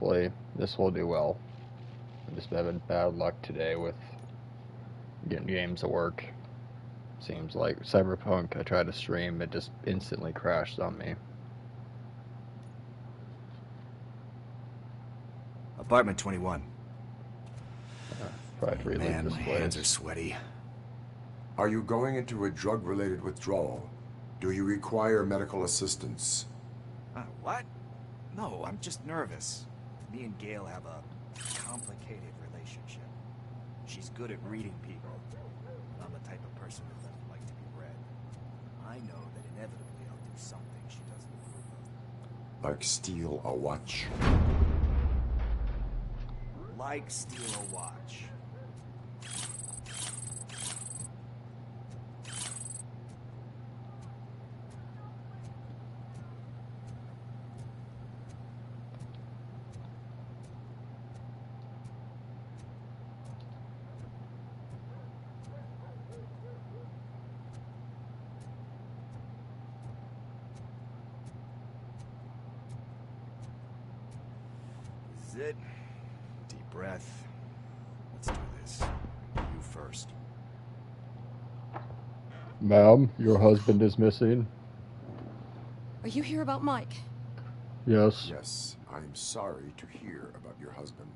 Hopefully, this will do well. I'm just having bad luck today with getting games to work. Seems like Cyberpunk, I tried to stream, it just instantly crashed on me. Apartment 21. Tried to relive Man, this my place. hands are sweaty. Are you going into a drug-related withdrawal? Do you require medical assistance? What? No, I'm just nervous. Me and Gail have a complicated relationship. She's good at reading people. I'm the type of person who doesn't like to be read. I know that inevitably I'll do something she doesn't approve of. Like steal a watch? Like steal a watch. This is it. Deep breath. Let's do this. You first. Ma'am, your husband is missing. Are you here about Mike? Yes. Yes, I'm sorry to hear about your husband.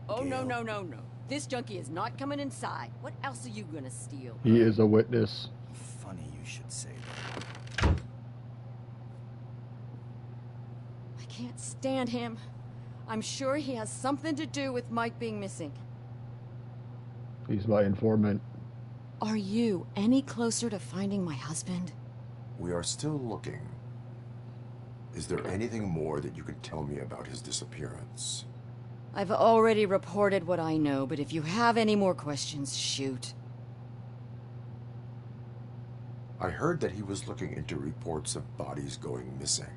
Oh, no. This junkie is not coming inside. What else are you gonna steal? He is a witness. Funny you should say that. I can't stand him. I'm sure he has something to do with Mike being missing. He's my informant. Are you any closer to finding my husband? We are still looking. Is there anything more that you can tell me about his disappearance? I've already reported what I know, but if you have any more questions, shoot. I heard that he was looking into reports of bodies going missing.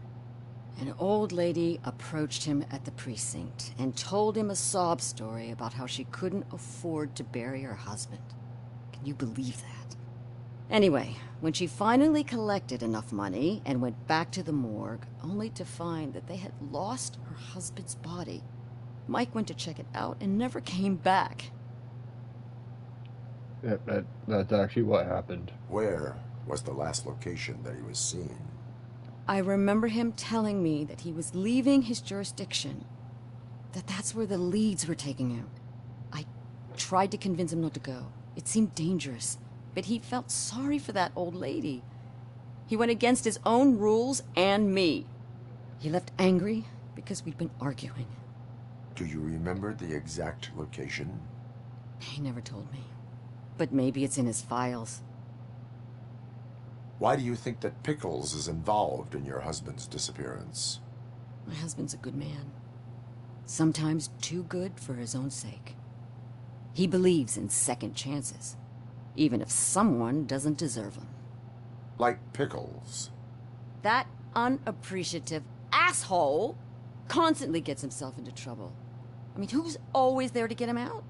An old lady approached him at the precinct and told him a sob story about how she couldn't afford to bury her husband. Can you believe that? Anyway, when she finally collected enough money and went back to the morgue, only to find that they had lost her husband's body, Mike went to check it out and never came back. That's actually what happened. Where was the last location that he was seen? I remember him telling me that he was leaving his jurisdiction, that's where the leads were taking him. I tried to convince him not to go. It seemed dangerous, but he felt sorry for that old lady. He went against his own rules and me. He left angry because we'd been arguing. Do you remember the exact location? He never told me, but maybe it's in his files. Why do you think that Pickles is involved in your husband's disappearance? My husband's a good man. Sometimes too good for his own sake. He believes in second chances, even if someone doesn't deserve them. Like Pickles. That unappreciative asshole constantly gets himself into trouble. I mean, who's always there to get him out?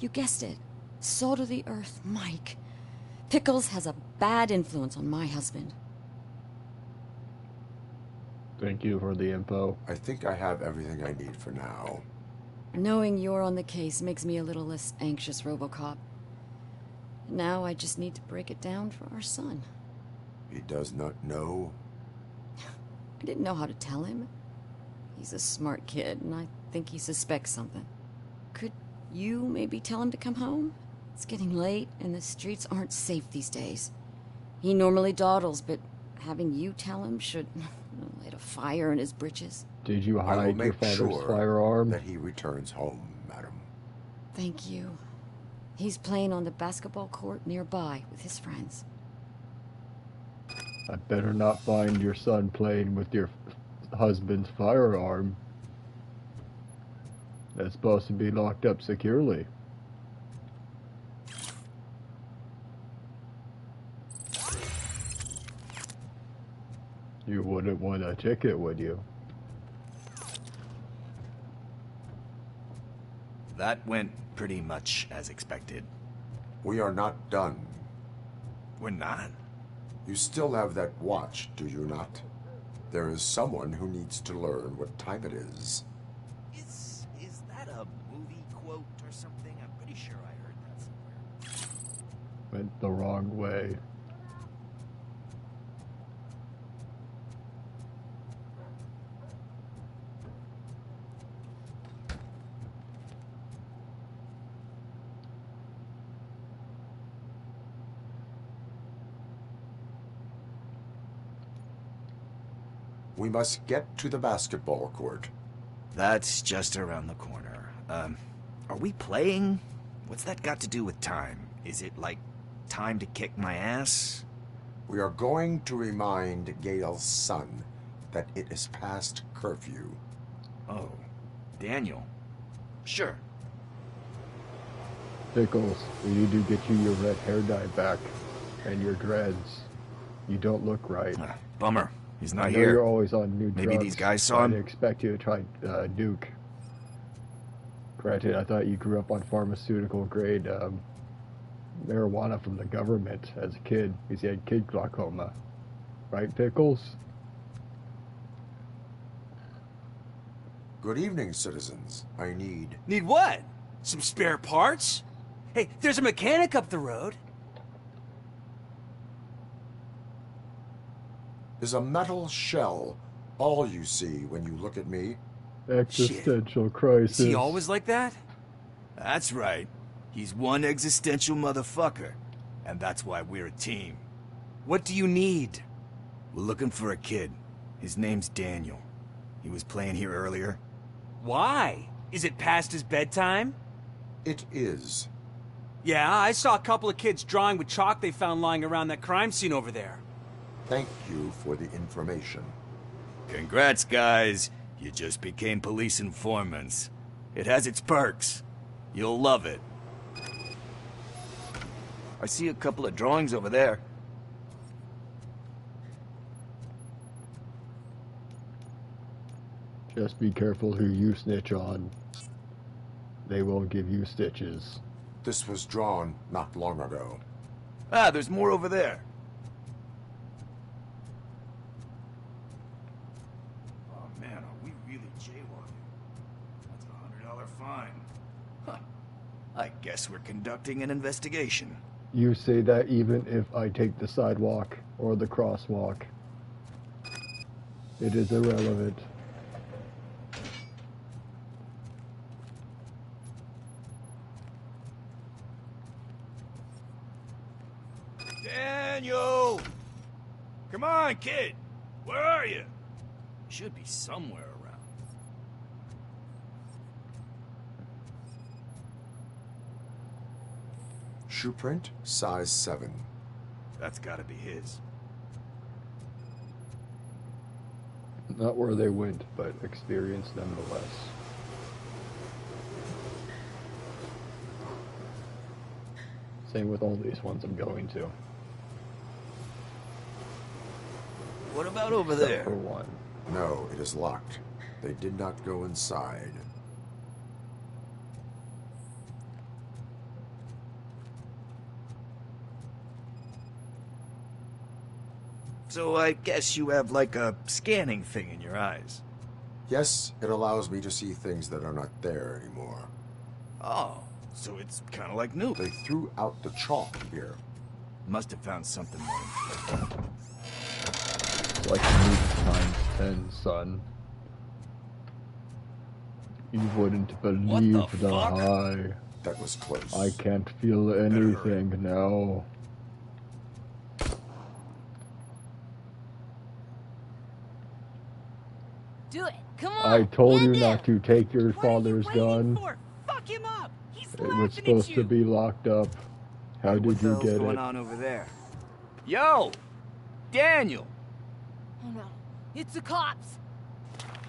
You guessed it. Salt of the earth, Mike. Pickles has a bad influence on my husband. Thank you for the info. I think I have everything I need for now. Knowing you're on the case makes me a little less anxious, RoboCop. Now I just need to break it down for our son. He does not know? I didn't know how to tell him. He's a smart kid, and I think he suspects something. Could you maybe tell him to come home? It's getting late, and the streets aren't safe these days. He normally dawdles, but having you tell him should light a fire in his britches. Did you I will hide your make father's sure firearm? that he returns home, madam. Thank you. He's playing on the basketball court nearby with his friends. I better not find your son playing with your husband's firearm. That's supposed to be locked up securely. You wouldn't want a ticket, would you? That went pretty much as expected. We are not done. We're not. You still have that watch, do you not? There is someone who needs to learn what time it is. Is that a movie quote or something? I'm pretty sure I heard that somewhere. Went the wrong way. We must get to the basketball court. That's just around the corner. Are we playing? What's that got to do with time? Is it like time to kick my ass? We are going to remind Gale's son that it is past curfew. Oh, Daniel. Sure. Pickles, we need to get you your red hair dye back and your dreads. You don't look right. Bummer. He's not I know here. you're always on new drugs. Maybe these guys saw him. I didn't expect you to try Duke. Granted, I thought you grew up on pharmaceutical grade marijuana from the government as a kid because you had kid glaucoma. Right, Pickles? Good evening, citizens. I need... Need what? Some spare parts? Hey, there's a mechanic up the road. Is a metal shell all you see when you look at me? Existential crisis. Is he always like that? That's right. He's one existential motherfucker. And that's why we're a team. What do you need? We're looking for a kid. His name's Daniel. He was playing here earlier. Why? Is it past his bedtime? It is. Yeah, I saw a couple of kids drawing with chalk they found lying around that crime scene over there. Thank you for the information. Congrats, guys. You just became police informants. It has its perks. You'll love it. I see a couple of drawings over there. Just be careful who you snitch on. They will give you stitches. This was drawn not long ago. Ah, there's more over there. Oh man, are we really jaywalking? That's a $100 fine. Huh. I guess we're conducting an investigation. You say that even if I take the sidewalk or the crosswalk. It is irrelevant. Daniel! Come on, kid! Where are you? Should be somewhere around. Shoe print, size 7. That's gotta be his. Not where they went, but experience nonetheless. Same with all these ones I'm going to. What about over Except there? for one. No, it is locked. They did not go inside. So I guess you have like a scanning thing in your eyes. Yes, it allows me to see things that are not there anymore. Oh, so it's kind of like new. They threw out the chalk here. Must have found something more important. It's like a movie times 10, son. You wouldn't believe What the fuck? high. That was close. I can't feel anything now. Do it. Come on. I told you Land not there. to take your What are you father's waiting gun. for? Fuck him up. He's It was laughing supposed at to you. be locked up. How What did the you hell's get going it? on over there? Yo! Daniel! Oh no. It's the cops.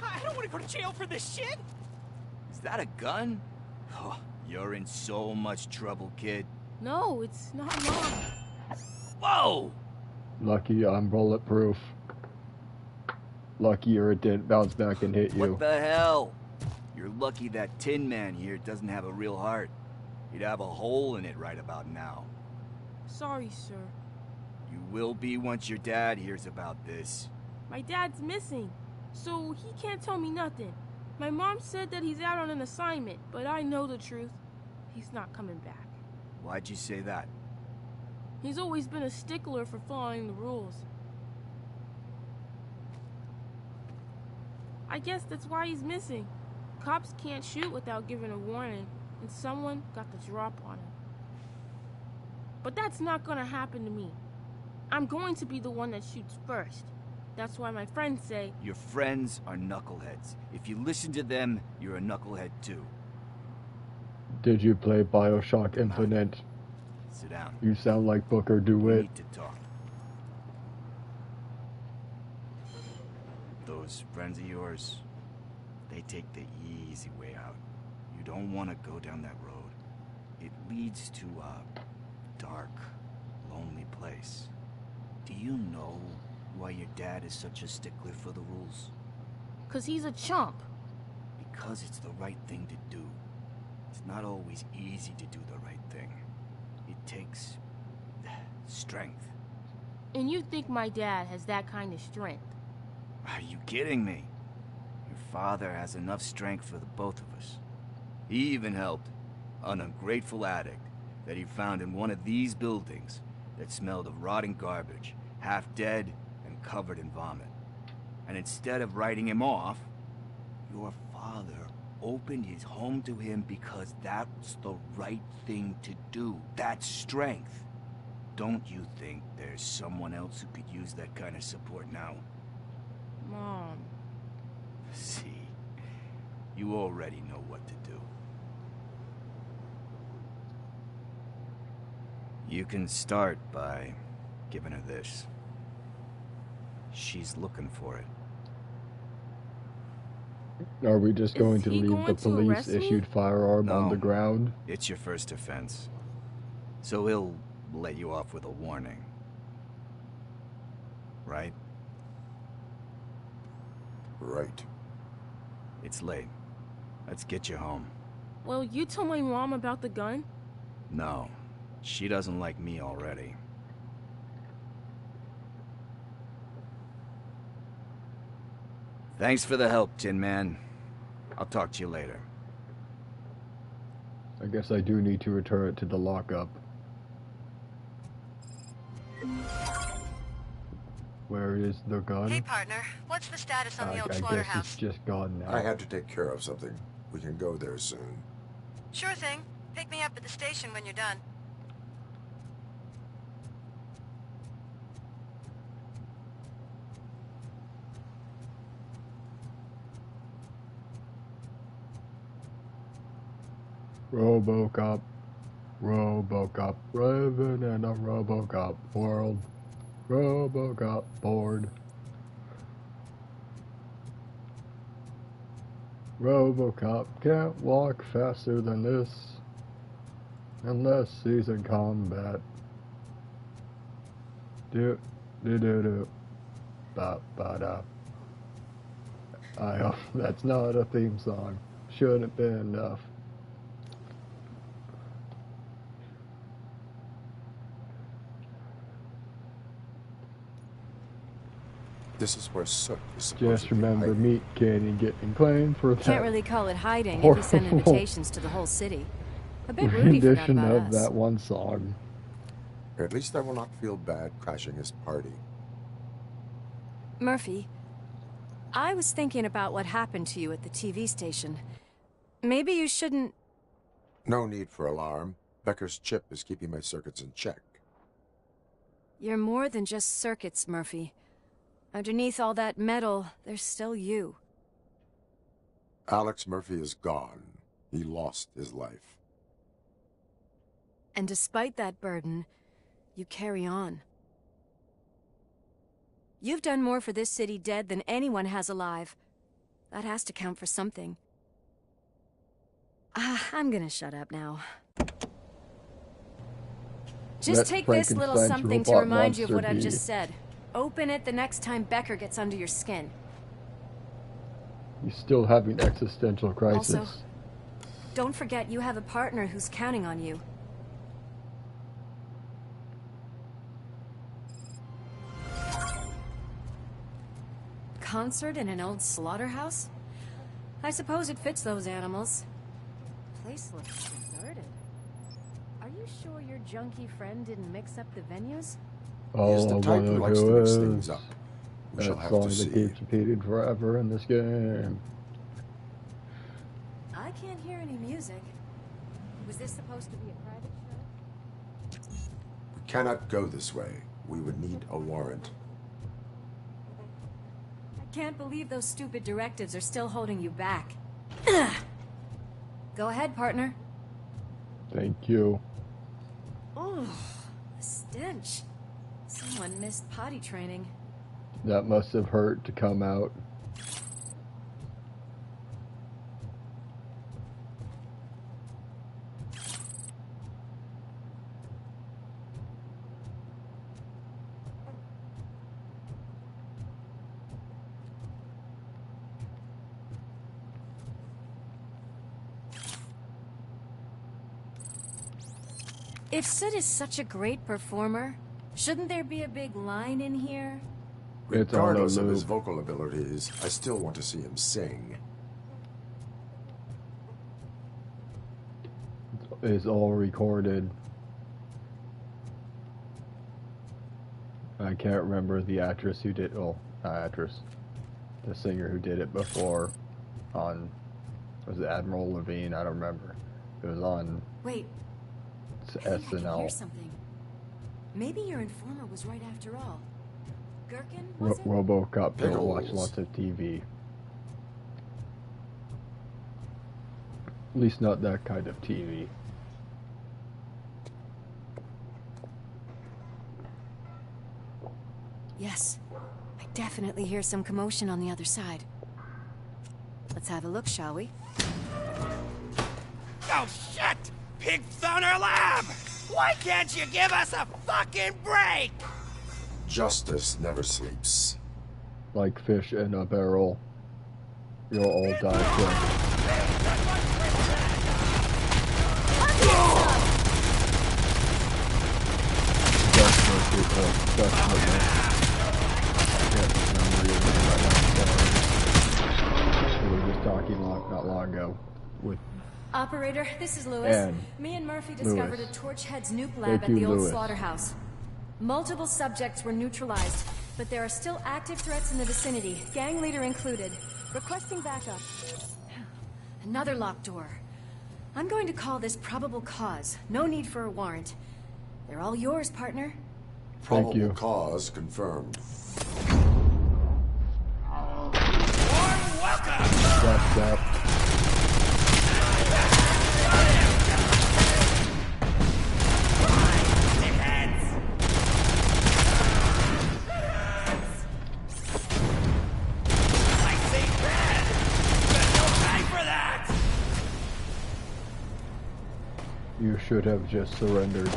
I don't want to go to jail for this shit. Is that a gun? Oh, you're in so much trouble, kid. No, it's not mine. Whoa! Lucky I'm bulletproof. Lucky or it didn't bounce back and hit you. What the hell? You're lucky that Tin Man here doesn't have a real heart. You'd have a hole in it right about now. Sorry, sir. You will be once your dad hears about this. My dad's missing, so he can't tell me nothing. My mom said that he's out on an assignment, but I know the truth. He's not coming back. Why'd you say that? He's always been a stickler for following the rules. I guess that's why he's missing. Cops can't shoot without giving a warning, and someone got the drop on him. But that's not gonna happen to me. I'm going to be the one that shoots first. That's why my friends say... Your friends are knuckleheads. If you listen to them, you're a knucklehead too. Did you play Bioshock Infinite? Sit down. You sound like Booker We DeWitt. need to talk. Those friends of yours, they take the easy way out. You don't want to go down that road. It leads to a dark, lonely place. Do you know why your dad is such a stickler for the rules? 'Cause he's a chump. Because it's the right thing to do. It's not always easy to do the right thing. It takes strength. And you think my dad has that kind of strength? Are you kidding me? Your father has enough strength for the both of us. He even helped an ungrateful addict that he found in one of these buildings that smelled of rotting garbage, half dead and covered in vomit. And instead of writing him off, your father opened his home to him because that's the right thing to do. That's strength. Don't you think there's someone else who could use that kind of support now? Mom. See, you already know what to do. You can start by giving her this. She's looking for it. Are we just going Is to he leave going the to arrest me? police-issued firearm on the No. ground? It's your first offense. So he'll let you off with a warning. Right? Right. It's late. Let's get you home. Well, you told my mom about the gun? No, she doesn't like me already. Thanks for the help, Tin Man. I'll talk to you later. I guess I do need to return it to the lockup. Where is the gun? Hey, partner. What's the status on the old I guess slaughterhouse? it's just gone now. I had to take care of something. We can go there soon. Sure thing. Pick me up at the station when you're done. RoboCop, RoboCop, living in a RoboCop world. RoboCop bored. RoboCop can't walk faster than this unless he's in combat. Do do do do. Ba ba da. I hope that's not a theme song. Shouldn't be enough. This is where Soot is supposed Just to be remember hiding. Meat Candy getting claimed for that Can't really call it hiding if you send horrible invitations to the whole city. A bit Rudy forgot rendition about of us. that one song. At least I will not feel bad crashing his party. Murphy, I was thinking about what happened to you at the TV station. Maybe you shouldn't... No need for alarm. Becker's chip is keeping my circuits in check. You're more than just circuits, Murphy. Underneath all that metal, there's still you. Alex Murphy is gone. He lost his life. And despite that burden, you carry on. You've done more for this city dead than anyone has alive. That has to count for something. I'm gonna shut up now. Just Let take this little Frankenstein's something to robot remind you of what monster I've be. just said. Open it the next time Becker gets under your skin. You're still having existential crisis. Also, Don't forget you have a partner who's counting on you. Concert in an old slaughterhouse? I suppose it fits those animals. Place looks deserted. Are you sure your junkie friend didn't mix up the venues? He is the type who likes to mix things up. We shall That have song to that see. keeps repeating forever in this game. I can't hear any music. Was this supposed to be a private show? We cannot go this way. We would need a warrant. I can't believe those stupid directives are still holding you back. Go ahead, partner. Thank you. Oh, the stench. Someone missed potty training. That must have hurt to come out. If Sid is such a great performer, shouldn't there be a big line in here? It's on a Regardless of his loop. vocal abilities, I still want to see him sing. It's all recorded. I can't remember the actress who did. Oh, not actress. The singer who did it before. On, was it Admiral Levine? I don't remember. It was on Wait, I think I can hear SNL. something. Maybe your informer was right after all. Gherkin, was it? RoboCop don't Pickles. watch lots of TV. At least not that kind of TV. Yes, I definitely hear some commotion on the other side. Let's have a look, shall we? Oh, shit! Pig found our lab! Why can't you give us a fucking break? Justice never sleeps. Like fish in a barrel. You'll all die quick. We were just talking not long ago with Operator, this is Lewis. And Me and Murphy discovered Lewis. a Torchhead's nuke lab Thank at you, the old Lewis. slaughterhouse. Multiple subjects were neutralized, but there are still active threats in the vicinity, gang leader included. Requesting backup. Another locked door. I'm going to call this probable cause. No need for a warrant. They're all yours, partner. Probable you. cause confirmed. Warm welcome! that. I see red! There's no time for that! You should have just surrendered.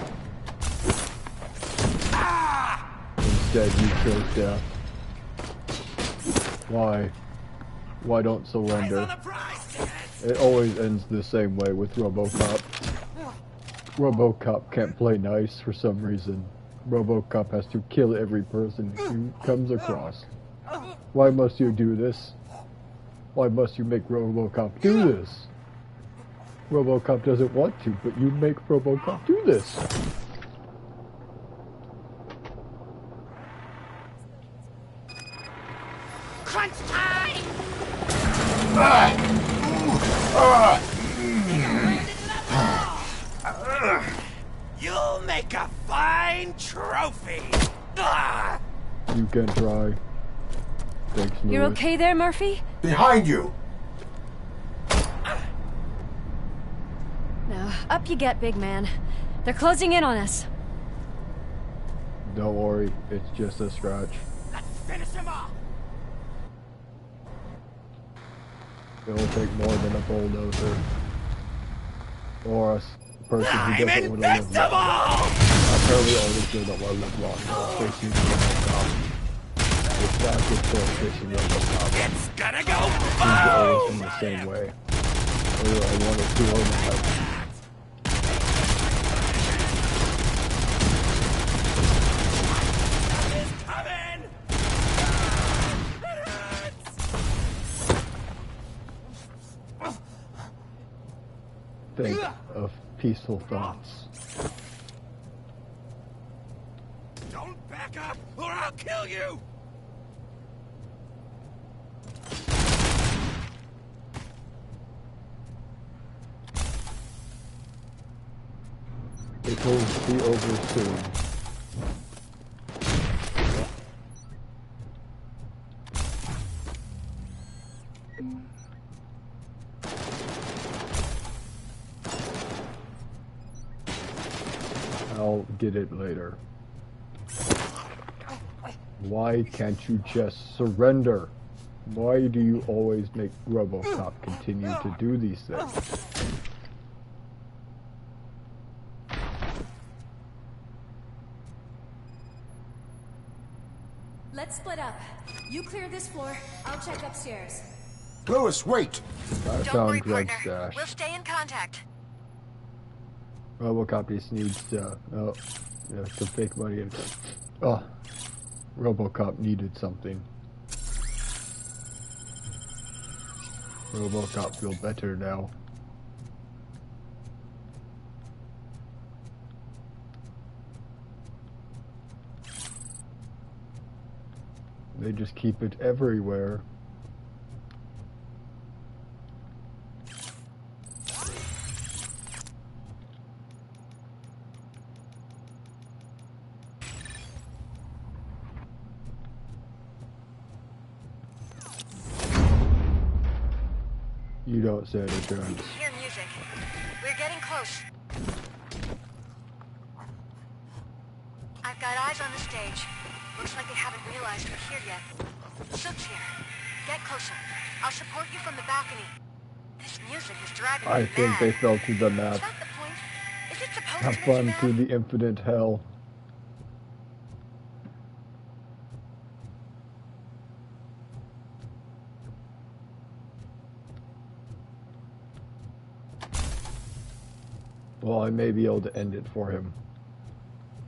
Ah! Instead, you chose death. Why? Why don't Eyes on surrender? the prize, kids! It always ends the same way with RoboCop. RoboCop can't play nice for some reason. RoboCop has to kill every person he comes across. Why must you do this? Why must you make RoboCop do this? RoboCop doesn't want to, but you make RoboCop do this. Crunch time! You'll make a fine trophy! Ah! You can try. Thanks, Lewis. You're okay there, Murphy? Behind you! Now, up you get, big man. They're closing in on us. Don't worry, it's just a scratch. Let's finish him off! It'll take more than a bulldozer. Or a person who I'm doesn't want to live long. invincible! Apparently all these people don't want to live long. Facing RoboCop. It's not good for facing RoboCop. It's gonna go He's boom! always in the same way. I want to see all that. Think of peaceful thoughts. Don't back up, or I'll kill you! It will be over soon. I'll get it later. Why can't you just surrender? Why do you always make RoboCop continue to do these things? Let's split up. You clear this floor, I'll check upstairs. Lewis, wait! I Don't found worry, Greg's partner. stash. We'll stay in contact. RoboCop just needs some fake money. And, oh, RoboCop needed something. RoboCop feel better now. They just keep it everywhere. You don't say it, John. Hear music. We're getting close. I've got eyes on the stage. Looks like they haven't realized we're here yet. Sook's here. Get closer. I'll support you from the balcony. This music is driving me I think mad. they fell to the map. Is that the point? Is it supposed Have to make fun you through mad? the infinite hell. Well, I may be able to end it for him.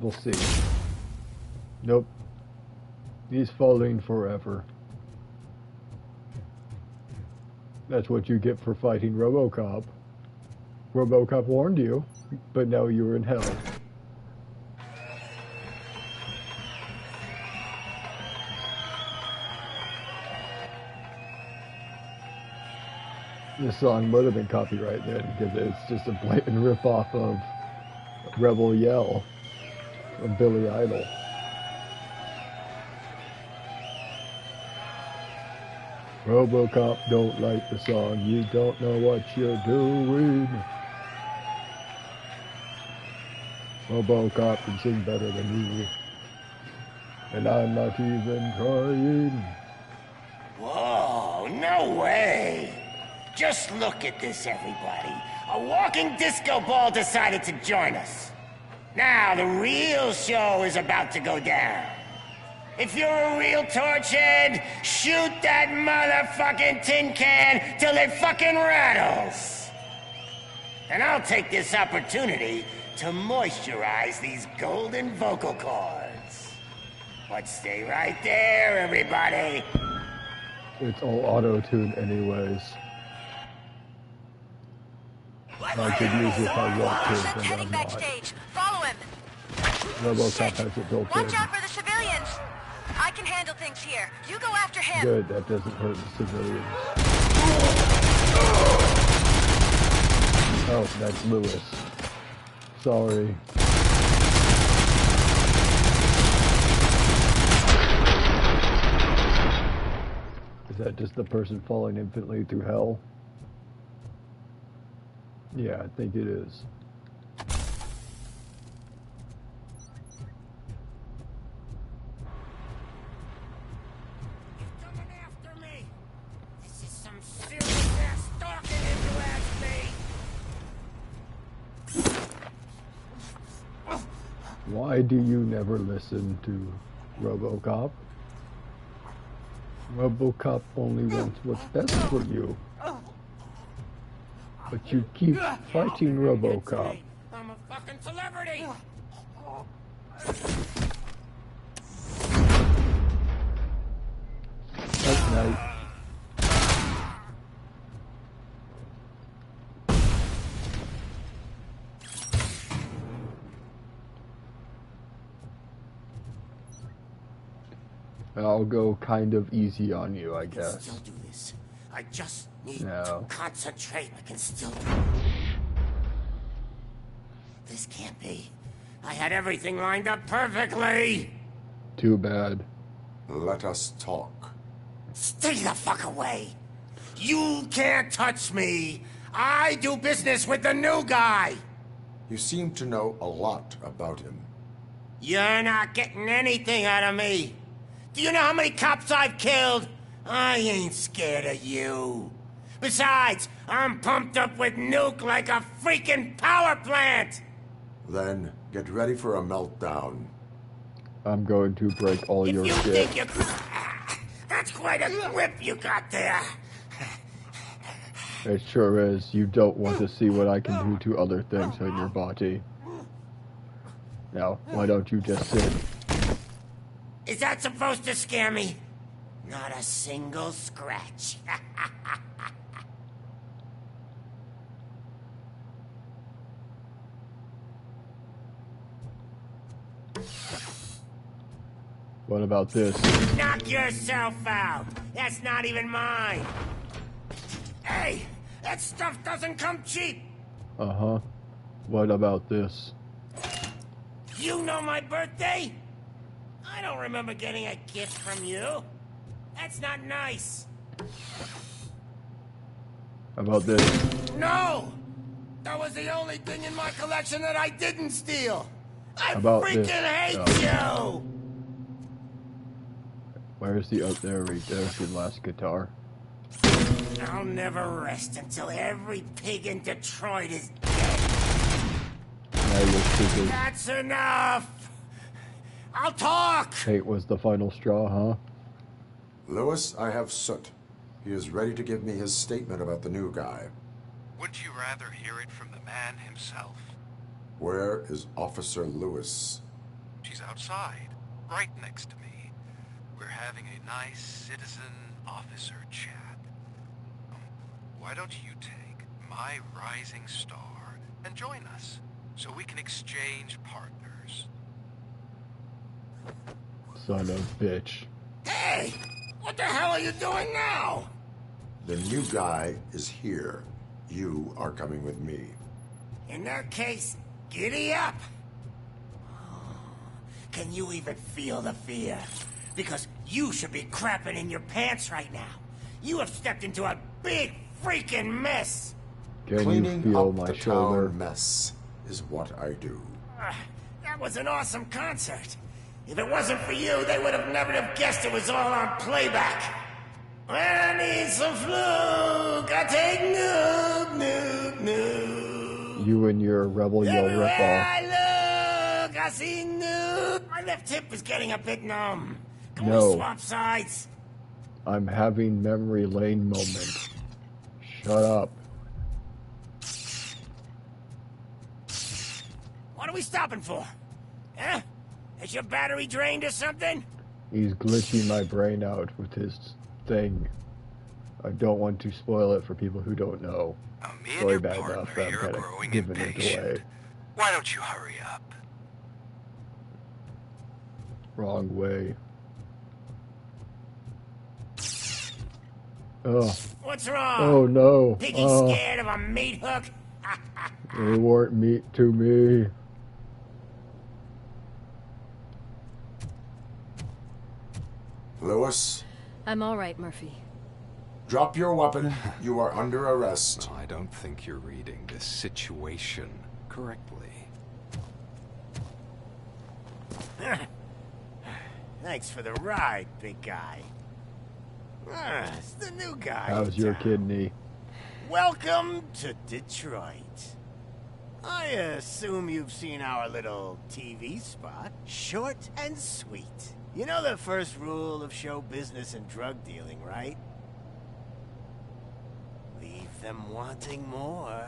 We'll see. Nope. He's falling forever. That's what you get for fighting RoboCop. RoboCop warned you, but now you're in hell. This song would have been copyright then, because it's just a blatant ripoff of Rebel Yell from Billy Idol. RoboCop don't like the song, you don't know what you're doing. RoboCop can sing better than me, and I'm not even trying. Whoa, no way! Just look at this, everybody. A walking disco ball decided to join us. Now, the real show is about to go down. If you're a real torchhead, shoot that motherfucking tin can till it fucking rattles. And I'll take this opportunity to moisturize these golden vocal cords. But stay right there, everybody. It's all auto-tuned anyways. I could use it if I want to, Shen's but heading I'm not. backstage. Follow him. RoboCop has it built Watch in. out for the civilians. I can handle things here. You go after him. Good, that doesn't hurt the civilians. Oh, that's Lewis. Sorry. Is that just the person falling infinitely through hell? Yeah, I think it is. Coming after me! This is some serious ass stalking if you ask me! Why do you never listen to RoboCop? RoboCop only wants what's best for you. But you keep fighting RoboCop. I'm a fucking celebrity. That's nice. I'll go kind of easy on you, I I can guess. still do this. I just need No. to concentrate. I can still. This can't be. I had everything lined up perfectly. Too bad. Let us talk. Stay the fuck away. You can't touch me. I do business with the new guy. You seem to know a lot about him. You're not getting anything out of me. Do you know how many cops I've killed? I ain't scared of you. Besides, I'm pumped up with nuke like a freaking power plant. Then get ready for a meltdown. I'm going to break all If your you shit. think you... That's quite a grip you got there. It sure is. You don't want to see what I can do to other things in your body. Now, why don't you just sit? Is that supposed to scare me? Not a single scratch. What about this? Knock yourself out. That's not even mine. Hey, that stuff doesn't come cheap. Uh-huh. What about this? You know my birthday? I don't remember getting a gift from you. That's not nice. How about this? No! That was the only thing in my collection that I didn't steal. I About freaking this? hate you! Where's the... Oh, there's the last guitar. I'll never rest until every pig in Detroit is dead. Now you're stupid. That's enough! I'll talk! Hate was the final straw, huh? Lewis, I have Soot. He is ready to give me his statement about the new guy. Wouldn't you rather hear it from the man himself? Where is Officer Lewis? She's outside, right next to me. We're having a nice citizen-officer chat. Why don't you take my rising star and join us, so we can exchange partners? Son of bitch. Hey! What the hell are you doing now? The new guy is here. You are coming with me. In that case, giddy up! Can you even feel the fear? Because you should be crapping in your pants right now. You have stepped into a big freaking mess! Can you Cleaning feel up my the shoulder? town mess is what I do. That was an awesome concert. If it wasn't for you, they would have never have guessed it was all on playback. When I need some fluke, I take noob, noob, noob. You and your Rebel Yell Everywhere ripoff. I look, I see noob. My left hip is getting a bit numb. Can No. we swap sides? I'm having memory lane moment. Shut up. What are we stopping for? Huh? Is your battery drained or something? He's glitching my brain out with his thing. I don't want to spoil it for people who don't know. Now, me and Sorry, your bad partner enough that I'm here are kinda growing giving it impatient. away. Why don't you hurry up? Wrong way. Oh, What's wrong? oh no. Piggy Oh, scared of a meat hook? they weren't meat to me. Lewis, I'm all right, Murphy. drop your weapon. You are under arrest. I don't think you're reading this situation correctly. Thanks for the ride, big guy. It's the new guy. How's in your town. kidney? Welcome to Detroit. I assume you've seen our little TV spot. Short and sweet. You know the first rule of show business and drug dealing, right? Leave them wanting more.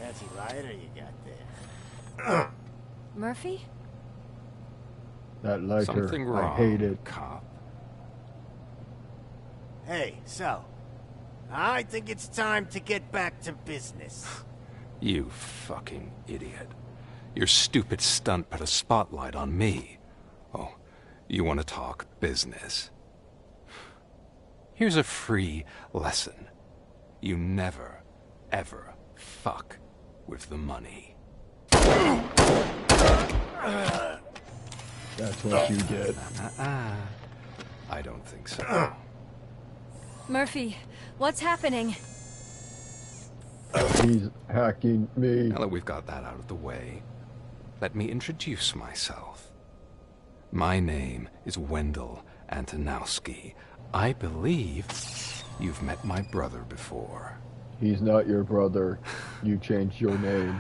Fancy lighter you got there. Murphy? That lighter, Something wrong, I hate it. cop. Hey, so, I think it's time to get back to business. You fucking idiot. Your stupid stunt put a spotlight on me. Oh, you want to talk business? Here's a free lesson. You never, ever fuck with the money. That's what you get. I don't think so. Murphy, what's happening? He's hacking me. Now that we've got that out of the way, let me introduce myself. My name is Wendell Antonowski. I believe you've met my brother before. He's not your brother. You changed your name.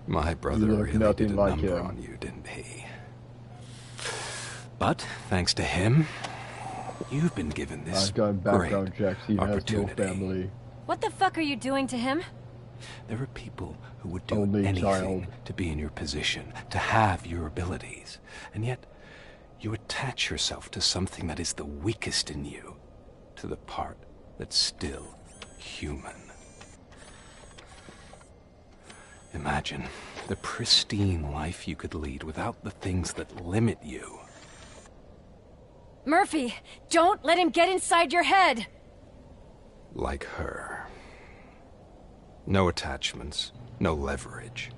My brother look really nothing did a like number him. on you, didn't he? But thanks to him, you've been given this I've done background great checks. He has no opportunity. family. What the fuck are you doing to him? There are people who would do Only anything child. to be in your position, to have your abilities, and yet you attach yourself to something that is the weakest in you, to the part that's still human. Imagine the pristine life you could lead without the things that limit you. Murphy, don't let him get inside your head! Like her. No attachments, no leverage.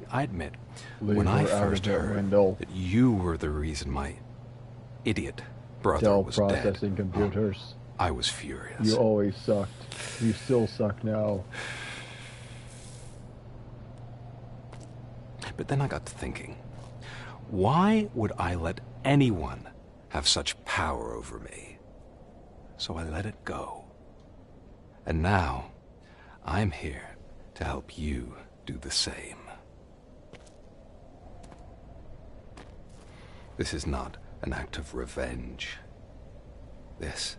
I admit, Leave when I her out of first it, heard Wendell. that you were the reason my idiot brother Dell was processing dead, computers. I was furious. You always sucked. You still suck now. But then I got to thinking, why would I let anyone have such power over me? So I let it go. And now, I'm here to help you do the same. This is not an act of revenge. This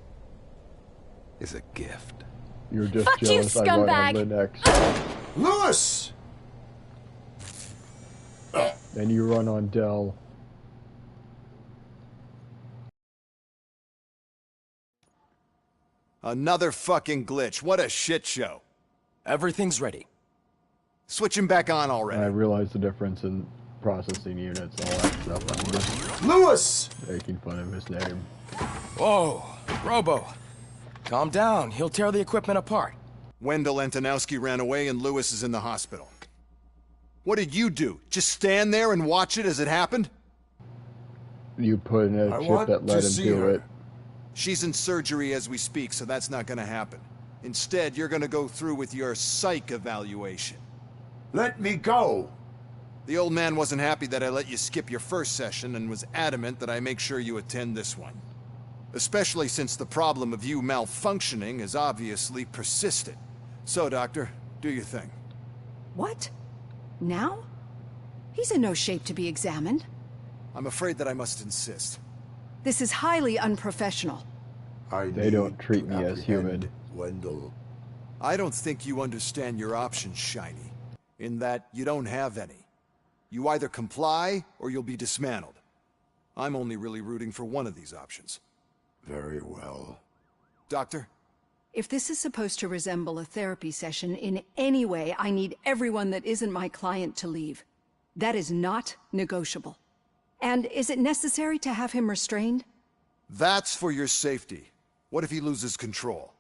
is a gift. You're just Fuck you, jealous I run on scumbag! Linux. Lewis! And you run on Dell. Another fucking glitch. What a shit show. Everything's ready. Switch him back on I already. realize the difference in processing units, all that stuff. I'm just Lewis! making fun of his name. Whoa, Robo. Calm down. He'll tear the equipment apart. Wendell Antonowski ran away and Lewis is in the hospital. What did you do? Just stand there and watch it as it happened? You put in a I chip want that let to him see do her. it. She's in surgery as we speak, so that's not gonna happen. Instead, you're gonna go through with your psych evaluation. Let me go! The old man wasn't happy that I let you skip your first session and was adamant that I make sure you attend this one. Especially since the problem of you malfunctioning has obviously persisted. So, Doctor, do your thing. What? Now? He's in no shape to be examined. I'm afraid that I must insist. This is highly unprofessional. They don't treat me as human. Wendell. I don't think you understand your options, Shiny. In that you don't have any. You either comply or you'll be dismantled. I'm only really rooting for one of these options. Very well. Doctor? If this is supposed to resemble a therapy session in any way, I need everyone that isn't my client to leave. That is not negotiable. And is it necessary to have him restrained? That's for your safety. What if he loses control?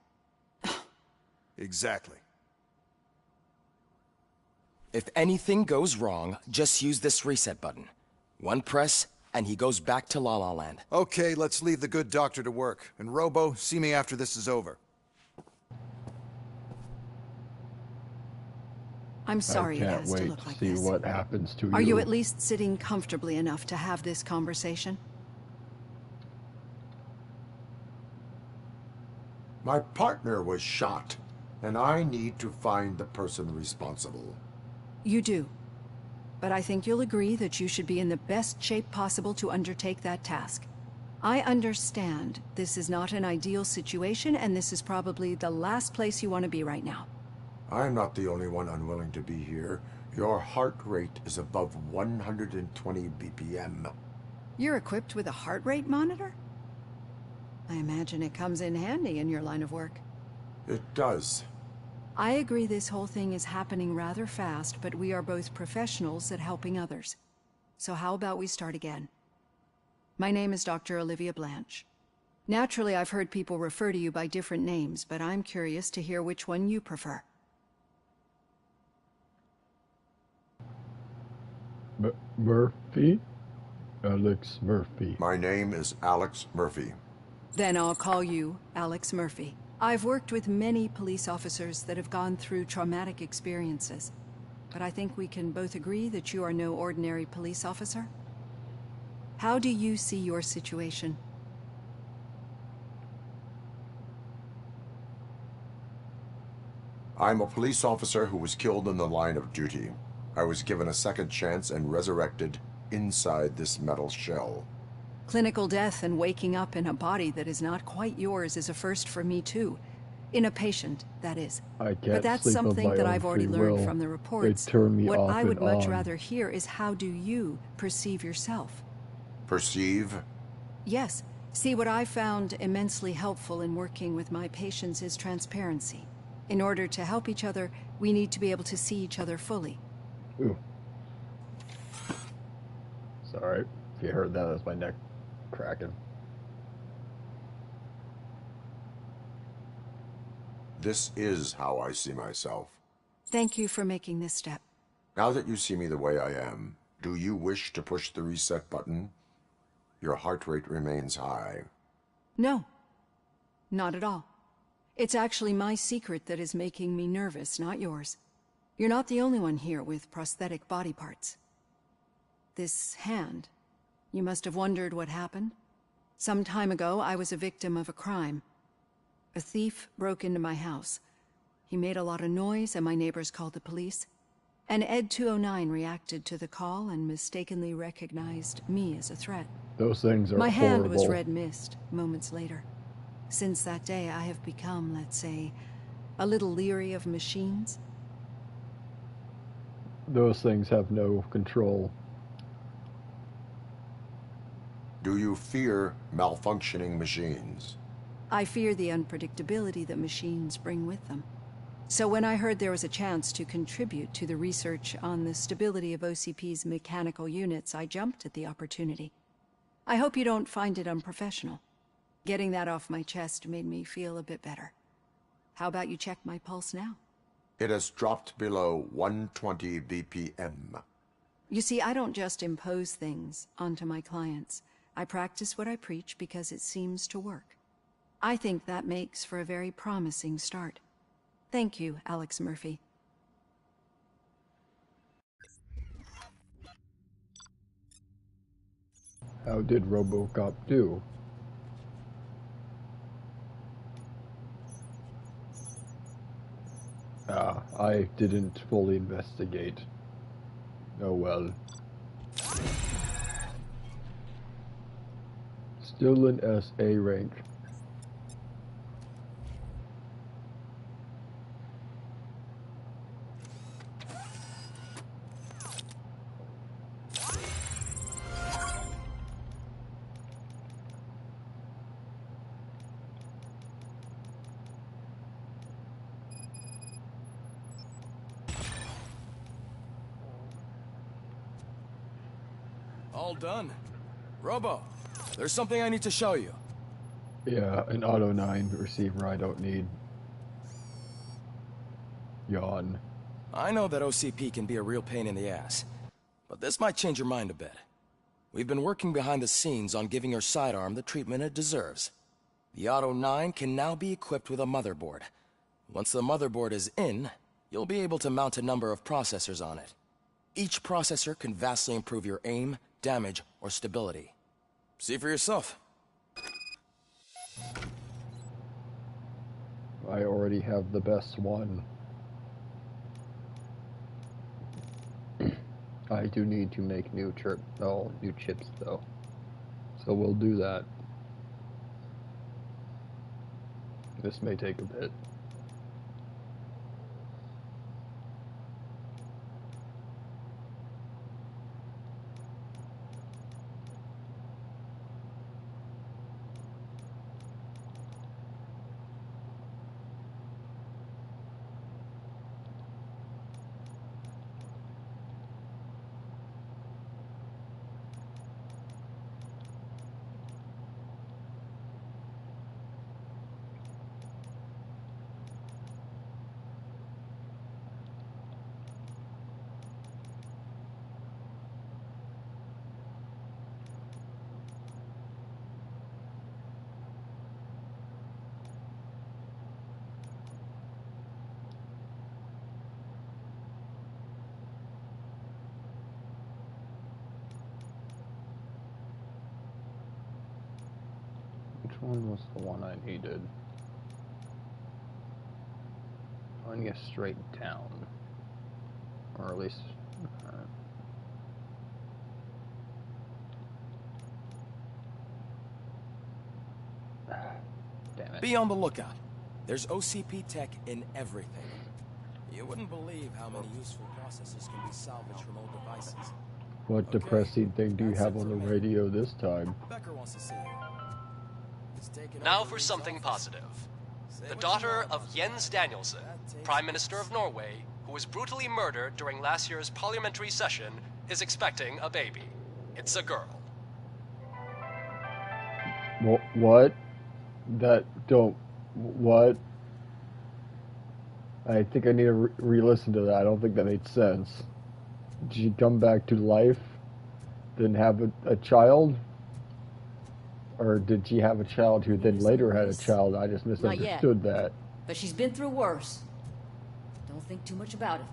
Exactly. If anything goes wrong, just use this reset button. One press, and he goes back to La La Land. Okay, let's leave the good doctor to work. And Robo, see me after this is over. I'm sorry it I can't has to wait look to like see this. what happens to you. Are you at least sitting comfortably enough to have this conversation? My partner was shot, and I need to find the person responsible. You do. But I think you'll agree that you should be in the best shape possible to undertake that task. I understand this is not an ideal situation, and this is probably the last place you want to be right now. I'm not the only one unwilling to be here. Your heart rate is above 120 BPM. You're equipped with a heart rate monitor? I imagine it comes in handy in your line of work. It does. I agree this whole thing is happening rather fast, but we are both professionals at helping others. So how about we start again? My name is Dr. Olivia Blanche. Naturally, I've heard people refer to you by different names, but I'm curious to hear which one you prefer. Murphy? Alex Murphy. My name is Alex Murphy. Then I'll call you Alex Murphy. I've worked with many police officers that have gone through traumatic experiences, but I think we can both agree that you are no ordinary police officer. How do you see your situation? I'm a police officer who was killed in the line of duty. I was given a second chance and resurrected inside this metal shell. Clinical death and waking up in a body that is not quite yours is a first for me too. In a patient, that is. I can't But that's sleep of something my that own I've already free learned will. from the reports. They turn me What off I would and much on. rather hear is how do you perceive yourself? Perceive? Yes. See, what I found immensely helpful in working with my patients is transparency. In order to help each other, we need to be able to see each other fully. Ooh. Sorry. If you heard that, that's my neck cracking. This is how I see myself. Thank you for making this step. Now that you see me the way I am, do you wish to push the reset button? Your heart rate remains high. No. Not at all. It's actually my secret that is making me nervous, not yours. You're not the only one here with prosthetic body parts. This hand, you must have wondered what happened. Some time ago, I was a victim of a crime. A thief broke into my house. He made a lot of noise and my neighbors called the police. And Ed 209 reacted to the call and mistakenly recognized me as a threat. Those things are My hand was horrible. red mist moments later. Since that day, I have become, let's say, a little leery of machines. Those things have no control. Do you fear malfunctioning machines? I fear the unpredictability that machines bring with them. So when I heard there was a chance to contribute to the research on the stability of OCP's mechanical units, I jumped at the opportunity. I hope you don't find it unprofessional. Getting that off my chest made me feel a bit better. How about you check my pulse now? It has dropped below 120 BPM. You see, I don't just impose things onto my clients. I practice what I preach because it seems to work. I think that makes for a very promising start. Thank you, Alex Murphy. How did RoboCop do? I didn't fully investigate. Oh well. Still an SA rank. All done. Robo, there's something I need to show you. Yeah, an Auto 9 receiver I don't need. Yawn. I know that OCP can be a real pain in the ass, but this might change your mind a bit. We've been working behind the scenes on giving your sidearm the treatment it deserves. The Auto 9 can now be equipped with a motherboard. Once the motherboard is in, you'll be able to mount a number of processors on it. Each processor can vastly improve your aim, damage, or stability. See for yourself. I already have the best one. I do need to make new chips though. So we'll do that. This may take a bit. Which one was the one I needed? I need to get straight down. Or at least... damn it. Be on the lookout. There's OCP tech in everything. You wouldn't believe how many useful processes can be salvaged from old devices. What depressing thing do you have on the radio this time? Becker wants to see you. Now for something positive. The daughter of Jens Danielsen, Prime Minister of Norway, who was brutally murdered during last year's parliamentary session, is expecting a baby. It's a girl. What? What? I think I need to re-listen to that. I don't think that made sense. Did she come back to life? Then have a child? Or did she have a child who then later had a child? I just misunderstood that. But she's been through worse. Don't think too much about it.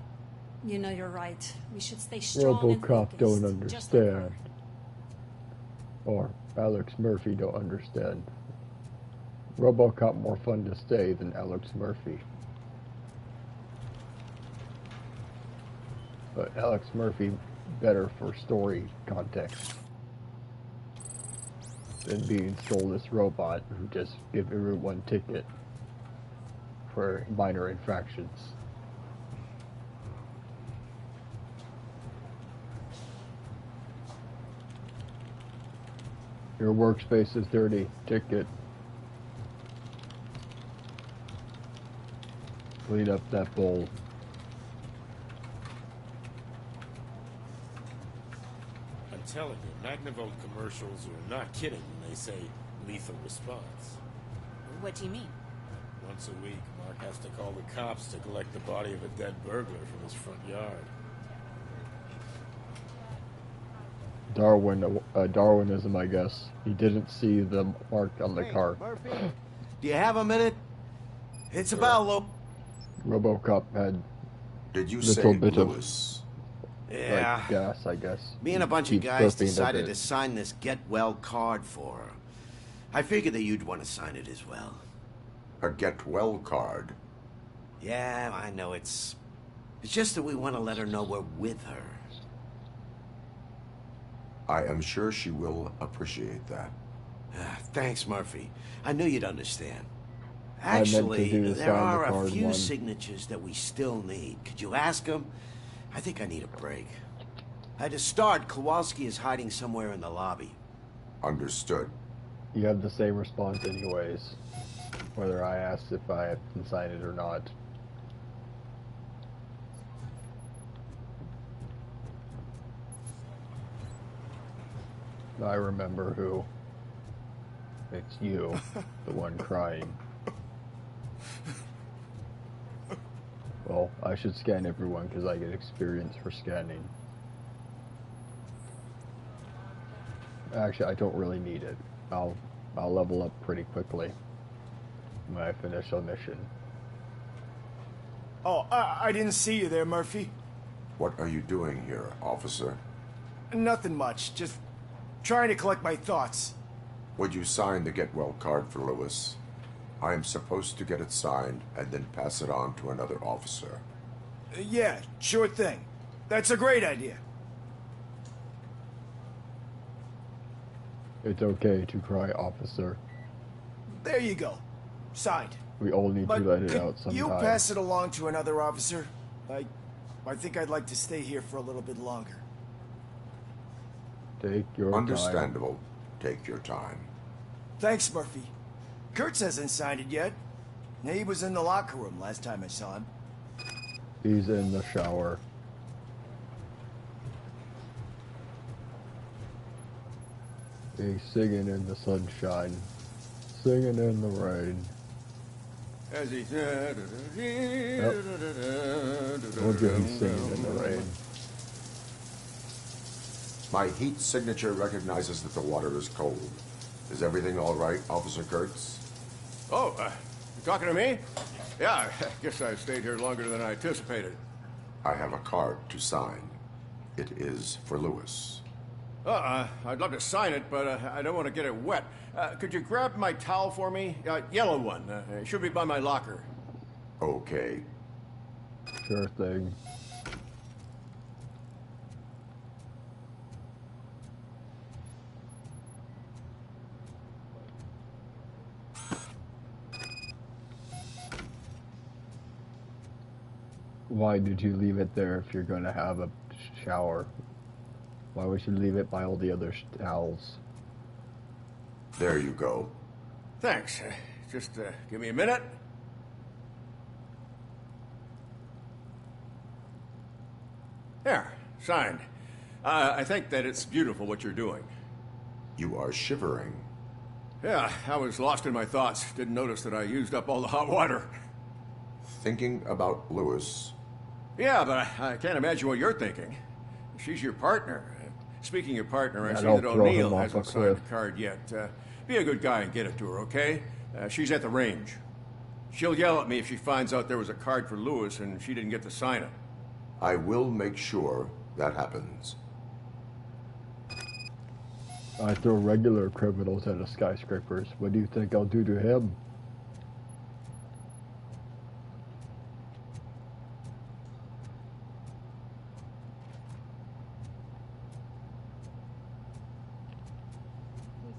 You know you're right. We should stay strong and RoboCop focused, don't just like understand. Or Alex Murphy don't understand. RoboCop more fun to stay than Alex Murphy. But Alex Murphy better for story context than being soulless robot who just give everyone ticket for minor infractions. Your workspace is dirty. Ticket. Clean up that bowl. I'm telling you, Magnavolt commercials are not kidding when they say lethal response. What do you mean? Once a week, Mark has to call the cops to collect the body of a dead burglar from his front yard. Darwinism, I guess. He didn't see the mark on the car. Murphy, do you have a minute? It's about RoboCop had Did you little say bit Lewis? Yeah. Like gas, I guess. Me and a bunch of guys decided to sign this get well card for her. I figured that you'd want to sign it as well. A get well card? Yeah, I know it's just that we want to let her know we're with her. I am sure she will appreciate that. Thanks, Murphy. I knew you'd understand. Actually, there are a few signatures that we still need. Could you ask them? I think I need a break. To start, Kowalski is hiding somewhere in the lobby. Understood. You have the same response anyways, whether I asked if I can sign it or not. I remember who. It's you, the one crying. Well, I should scan everyone because I get experience for scanning. Actually, I don't really need it. I'll level up pretty quickly when I finish a mission. Oh, I didn't see you there, Murphy. What are you doing here, officer? Nothing much. Just trying to collect my thoughts. Would you sign the get well card for Lewis? I am supposed to get it signed and then pass it on to another officer. Yeah, sure thing. That's a great idea. It's okay to cry, officer. There you go. Signed. We all need to let it out sometime. You pass it along to another officer. I think I'd like to stay here for a little bit longer. Take your Understandable. Take your time. Thanks, Murphy. Kurtz hasn't signed it yet. He was in the locker room last time I saw him. He's in the shower. He's singing in the sunshine. Singing in the rain. As he said, Yep. Look at he's singing in the rain. My heat signature recognizes that the water is cold. Is everything all right, Officer Kurtz? Oh, you talking to me? Yeah, I guess I stayed here longer than I anticipated. I have a card to sign. It is for Lewis. I'd love to sign it, but I don't want to get it wet. Could you grab my towel for me? Yellow one. It should be by my locker. Okay. Sure thing. Why did you leave it there if you're going to have a shower? Why would you leave it by all the other towels? There you go. Thanks. Just give me a minute. There, signed. I think that it's beautiful what you're doing. You are shivering. Yeah, I was lost in my thoughts. Didn't notice that I used up all the hot water. Thinking about Lewis. Yeah, but I can't imagine what you're thinking. She's your partner. Speaking of partner, I see that O'Neill hasn't signed the card yet. Be a good guy and get it to her, okay? She's at the range. She'll yell at me if she finds out there was a card for Lewis and she didn't get to sign it. I will make sure that happens. I throw regular criminals out of skyscrapers. What do you think I'll do to him?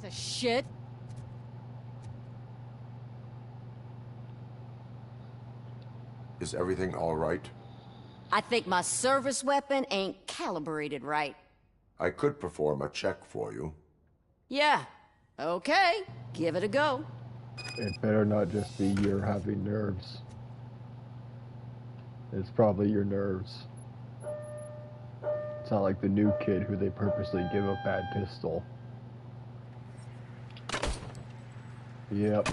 Piece of shit. Is everything all right? I think my service weapon ain't calibrated right. I could perform a check for you. Yeah. Okay. Give it a go. It better not just be you're having nerves. It's probably your nerves. It's not like the new kid who they purposely give a bad pistol. Yep.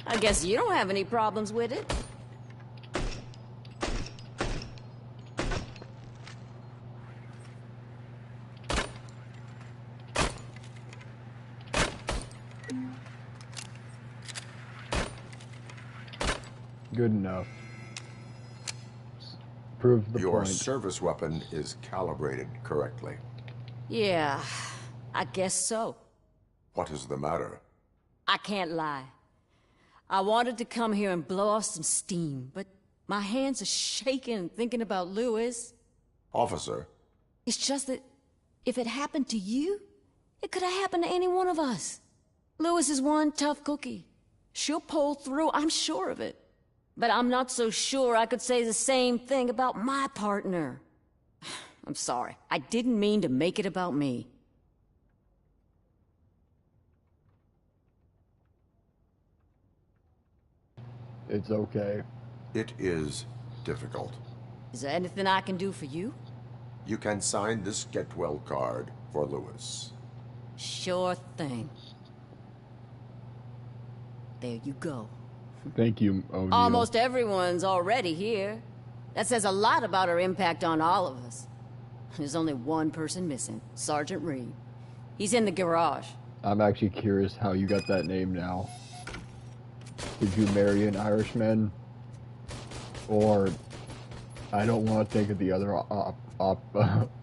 I guess you don't have any problems with it. Good enough. Prove the point. Your service weapon is calibrated correctly. Yeah, I guess so. What is the matter? I can't lie. I wanted to come here and blow off some steam, but my hands are shaking thinking about Lewis. Officer. It's just that if it happened to you, it could have happened to any one of us. Lewis is one tough cookie. She'll pull through, I'm sure of it. But I'm not so sure I could say the same thing about my partner. I'm sorry. I didn't mean to make it about me. It's okay. It is difficult. Is there anything I can do for you? You can sign this get well card for Lewis. Sure thing. There you go. Thank you, O'Neill. Almost everyone's already here. That says a lot about her impact on all of us. There's only one person missing, Sergeant Reed. He's in the garage. I'm actually curious how you got that name now. Did you marry an Irishman? Or, I don't want to think of the other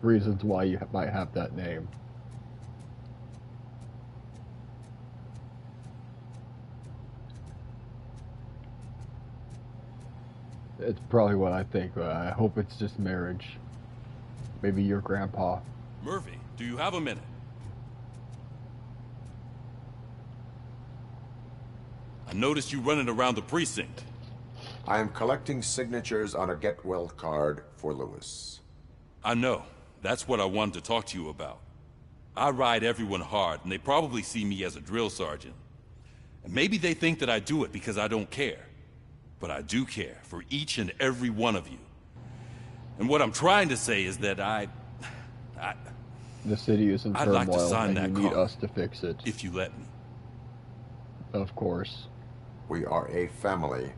reasons why you might have that name. It's probably what I think, but I hope it's just marriage. Maybe your grandpa. Murphy, do you have a minute? noticed you running around the precinct. I am collecting signatures on a get-well card for Lewis. I know. That's what I wanted to talk to you about. I ride everyone hard, and they probably see me as a drill sergeant. And maybe they think that I do it because I don't care. But I do care for each and every one of you. And what I'm trying to say is that the city is in turmoil, like to sign and you need us to fix it. If you let me. Of course. We are a family.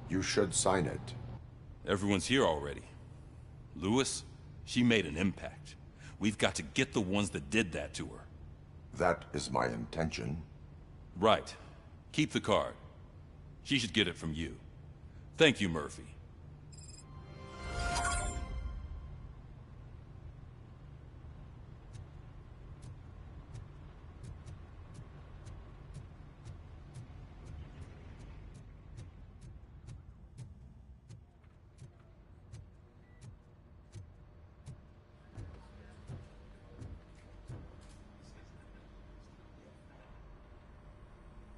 You should sign it. Everyone's here already. Lewis, she made an impact. We've got to get the ones that did that to her. That is my intention. Right. Keep the card. She should get it from you. Thank you, Murphy.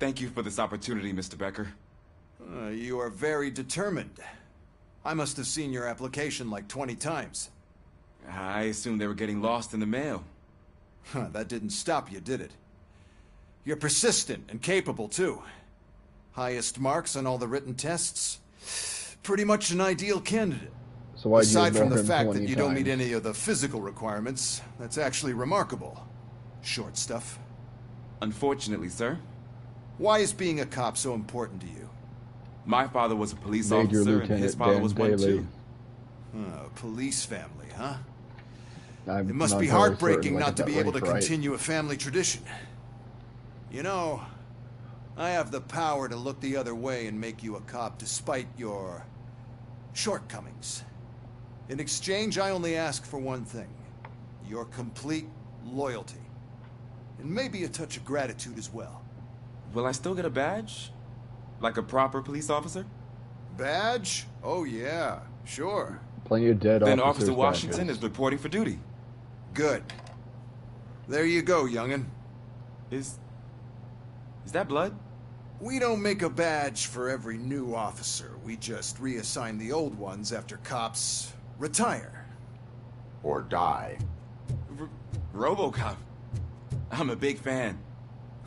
Thank you for this opportunity, Mr. Becker. You are very determined. I must have seen your application like 20 times. I assumed they were getting lost in the mail. That didn't stop you, did it? You're persistent and capable, too. Highest marks on all the written tests. Pretty much an ideal candidate. So why'd you Aside from the ignore him fact 20 that you don't meet times? any of the physical requirements, that's actually remarkable. Short stuff. Unfortunately, sir. Why is being a cop so important to you? My father was a police Major officer, and Lieutenant his father Dan was one Daly. too. Police family, huh? I'm It must not be entirely heartbreaking certain, like, not to if be that able to ranked right. continue a family tradition. You know, I have the power to look the other way and make you a cop despite your shortcomings. In exchange, I only ask for one thing. Your complete loyalty. And maybe a touch of gratitude as well. Will I still get a badge? Like a proper police officer? Badge? Oh yeah, sure. Plenty of dead Then officers. Officer Washington badges. is reporting for duty. Good. There you go, young'un. Is that blood? We don't make a badge for every new officer. We just reassign the old ones after cops retire. Or die. RoboCop. I'm a big fan.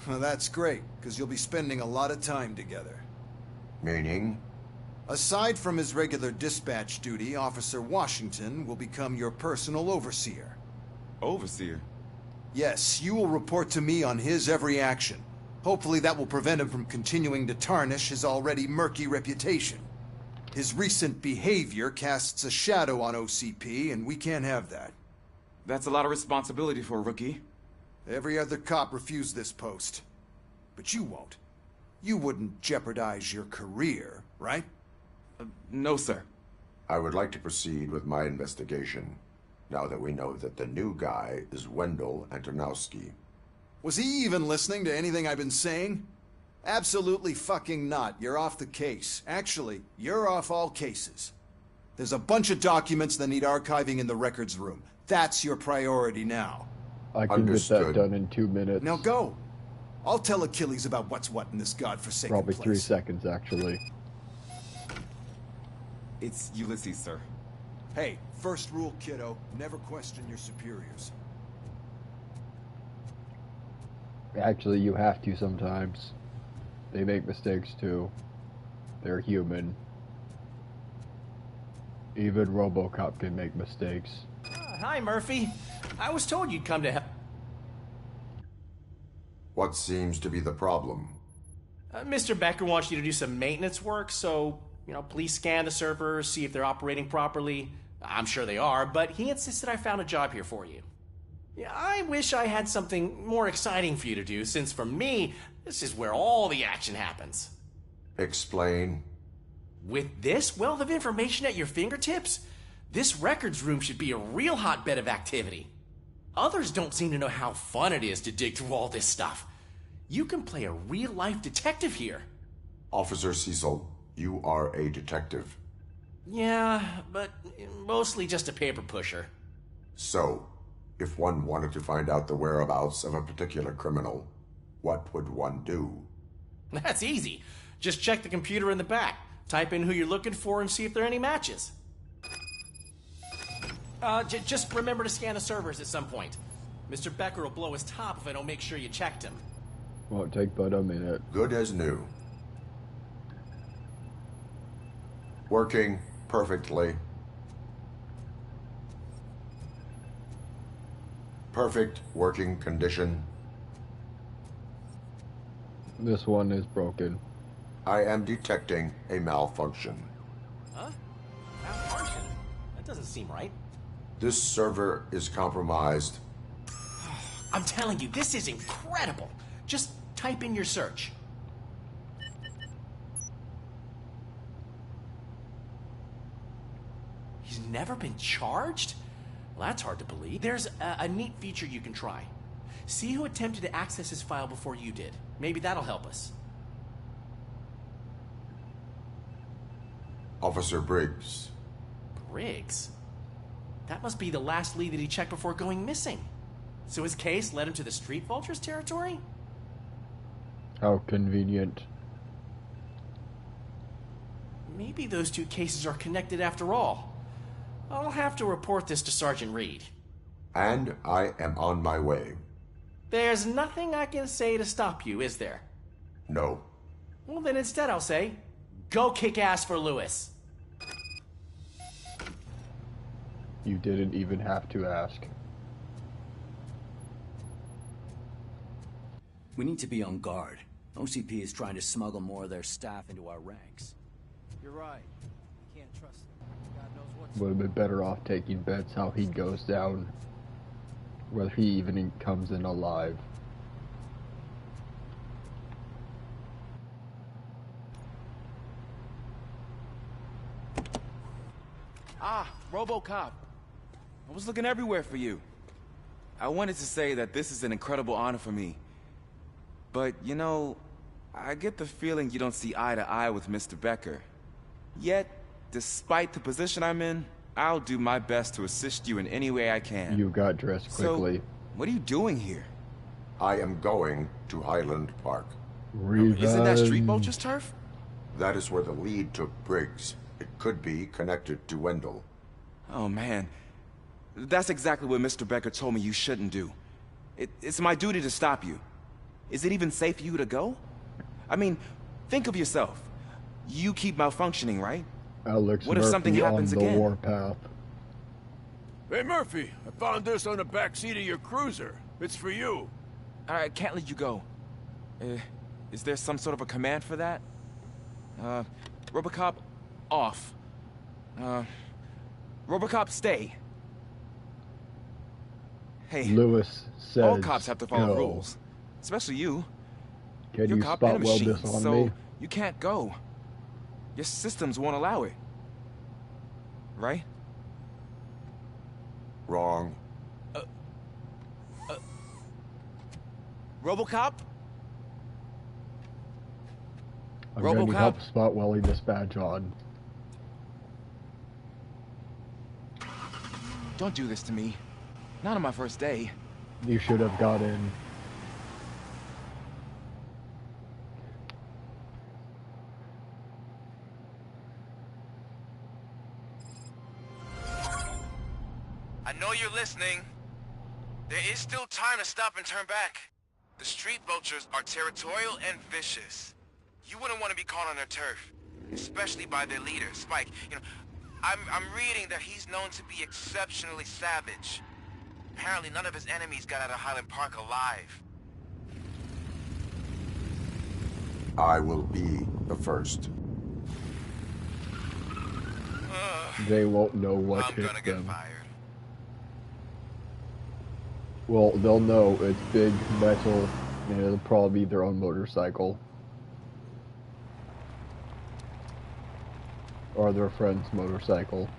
Well, that's great, because you'll be spending a lot of time together. Meaning? Aside from his regular dispatch duty, Officer Washington will become your personal overseer. Overseer? Yes, you will report to me on his every action. Hopefully that will prevent him from continuing to tarnish his already murky reputation. His recent behavior casts a shadow on OCP, and we can't have that. That's a lot of responsibility for a rookie. Every other cop refused this post. But you won't. You wouldn't jeopardize your career, right? No, sir. I would like to proceed with my investigation, now that we know that the new guy is Wendell Antonowski. Was he even listening to anything I've been saying? Absolutely fucking not. You're off the case. Actually, you're off all cases. There's a bunch of documents that need archiving in the records room. That's your priority now. I can get that done in 2 minutes. Now go. I'll tell Achilles about what's what in this godforsaken Probably place. 3 seconds, actually. It's Ulysses, sir. Hey, first rule, kiddo. Never question your superiors. Actually, you have to sometimes. They make mistakes too. They're human. Even RoboCop can make mistakes. Hi, Murphy. I was told you'd come to help. What seems to be the problem? Mr. Becker wants you to do some maintenance work, so, please scan the servers, see if they're operating properly. I'm sure they are, but he insisted I found a job here for you. Yeah, I wish I had something more exciting for you to do, since for me, this is where all the action happens. Explain. With this wealth of information at your fingertips, this records room should be a real hotbed of activity. Others don't seem to know how fun it is to dig through all this stuff. You can play a real-life detective here. Officer Cecil, you are a detective. Yeah, but mostly just a paper pusher. So, if one wanted to find out the whereabouts of a particular criminal, what would one do? That's easy. Just check the computer in the back. Type in who you're looking for and see if there are any matches. Just remember to scan the servers at some point. Mr. Becker will blow his top if I don't make sure you checked him. Won't take but a minute. Good as new. Working perfectly. Perfect working condition. This one is broken. I am detecting a malfunction. Huh? Malfunction? That doesn't seem right. This server is compromised. I'm telling you, this is incredible. Just type in your search. He's never been charged? Well, that's hard to believe. There's a neat feature you can try. See who attempted to access his file before you did. Maybe that'll help us. Officer Briggs. Briggs? That must be the last lead that he checked before going missing. So his case led him to the Street Vultures territory? How convenient. Maybe those two cases are connected after all. I'll have to report this to Sergeant Reed. And I am on my way. There's nothing I can say to stop you, is there? No. Well, then instead I'll say, go kick ass for Lewis. You didn't even have to ask. We need to be on guard. OCP is trying to smuggle more of their staff into our ranks. You're right. Can't trust them. God knows what's... Would have been better off taking bets how he goes down. Whether he even comes in alive. Ah, RoboCop. I was looking everywhere for you. I wanted to say that this is an incredible honor for me. But, you know, I get the feeling you don't see eye to eye with Mr. Becker. Yet, despite the position I'm in, I'll do my best to assist you in any way I can. You got dressed quickly. So, what are you doing here? I am going to Highland Park. Revenge. Isn't that Street Vulture's turf? That is where the lead took Briggs. It could be connected to Wendell. Oh, man. That's exactly what Mr. Becker told me you shouldn't do. It's my duty to stop you. Is it even safe for you to go? I mean, think of yourself. You keep malfunctioning, right? Alex what if Murphy something happens on the again? warpath. Hey, Murphy, I found this on the back seat of your cruiser. It's for you. I can't let you go. Is there some sort of a command for that? RoboCop, off. RoboCop, stay. Hey, Lewis says all cops have to follow go. rules. Especially you. Can You're you a cop spot and a weld machine, this on so me? you can't go. Your systems won't allow it. Right? Wrong. RoboCop? I'm going to need help spot welding this badge on. Don't do this to me. Not on my first day. You should have got in. I know you're listening. There is still time to stop and turn back. The Street Vultures are territorial and vicious. You wouldn't want to be caught on their turf, especially by their leader, Spike. You know, I'm reading that he's known to be exceptionally savage. Apparently none of his enemies got out of Highland Park alive. I will be the first. They won't know what I'm hit gonna get them. fired. Well, they'll know it's big metal, and it'll probably be their own motorcycle. Or their friend's motorcycle.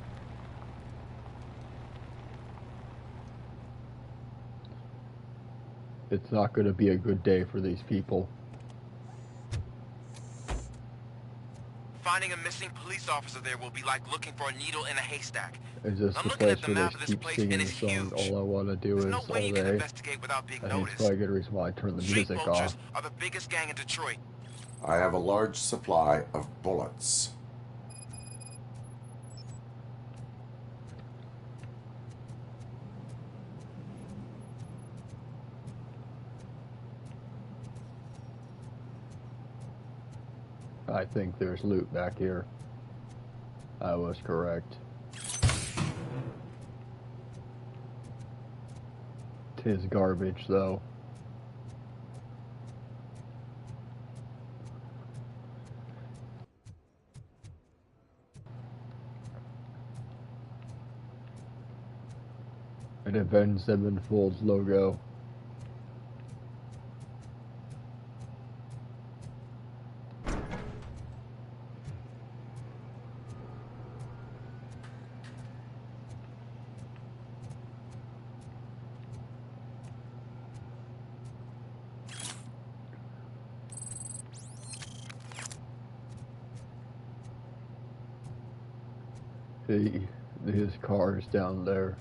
It's not going to be a good day for these people. Finding a missing police officer there will be like looking for a needle in a haystack. Is this I'm the looking place at the where map they of this keep place, singing and the it's song, huge. all I want to do There's is no all way you can day? investigate without being I think it's noticed. probably a good reason why I turned the Street music Vultures off. are the biggest gang in Detroit. I have a large supply of bullets. I think there's loot back here. I was correct. 'Tis garbage, though. An Avenged Sevenfold's logo. His car is down there.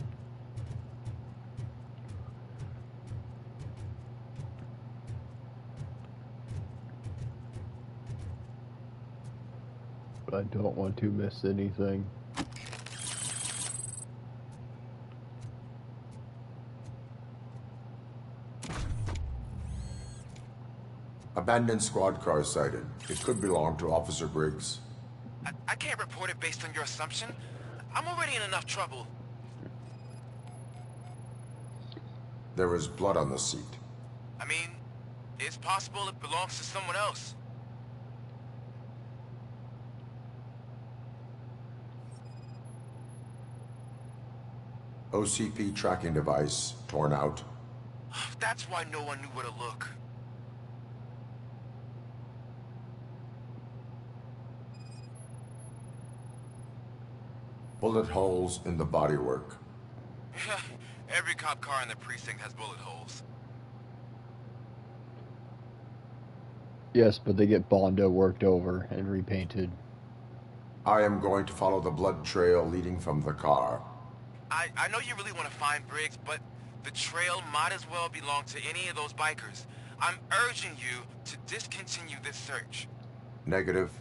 But I don't want to miss anything. Abandoned squad car sighted. It could belong to Officer Briggs. I can't report it based on your assumption. I'm already in enough trouble. There is blood on the seat. I mean, it's possible it belongs to someone else. OCP tracking device torn out. That's why no one knew where to look. Bullet holes in the bodywork. Every cop car in the precinct has bullet holes. Yes, but they get Bondo worked over and repainted. I am going to follow the blood trail leading from the car. I know you really want to find Briggs, but the trail might as well belong to any of those bikers. I'm urging you to discontinue this search. Negative.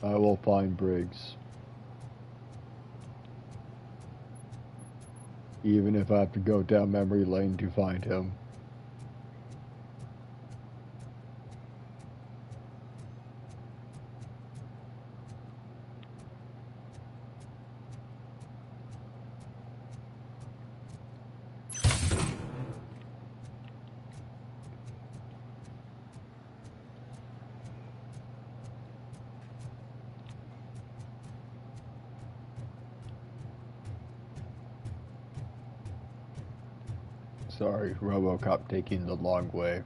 I will find Briggs. Even if I have to go down memory lane to find him. Sorry, RoboCop taking the long way.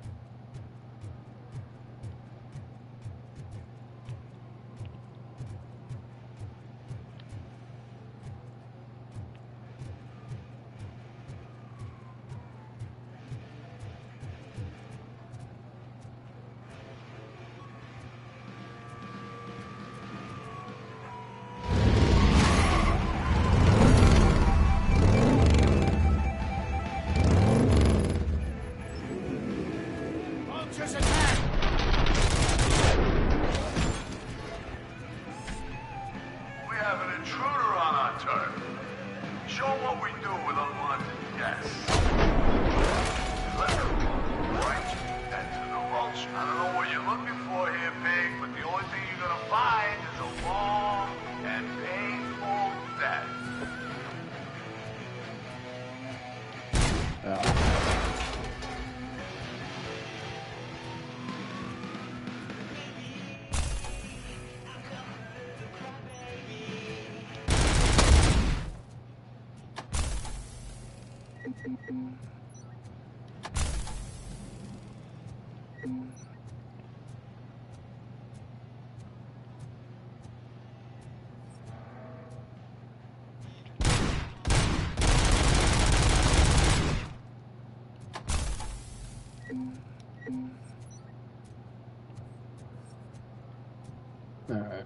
Alright.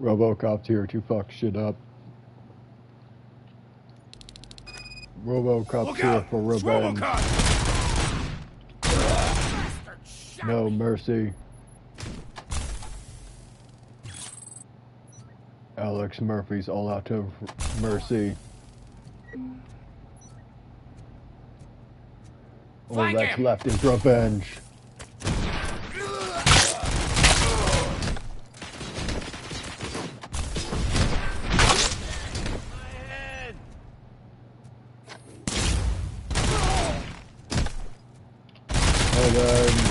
RoboCop's here to fuck shit up. RoboCop's here for revenge. No mercy. Alex Murphy's all out of mercy. All that's left is revenge. And then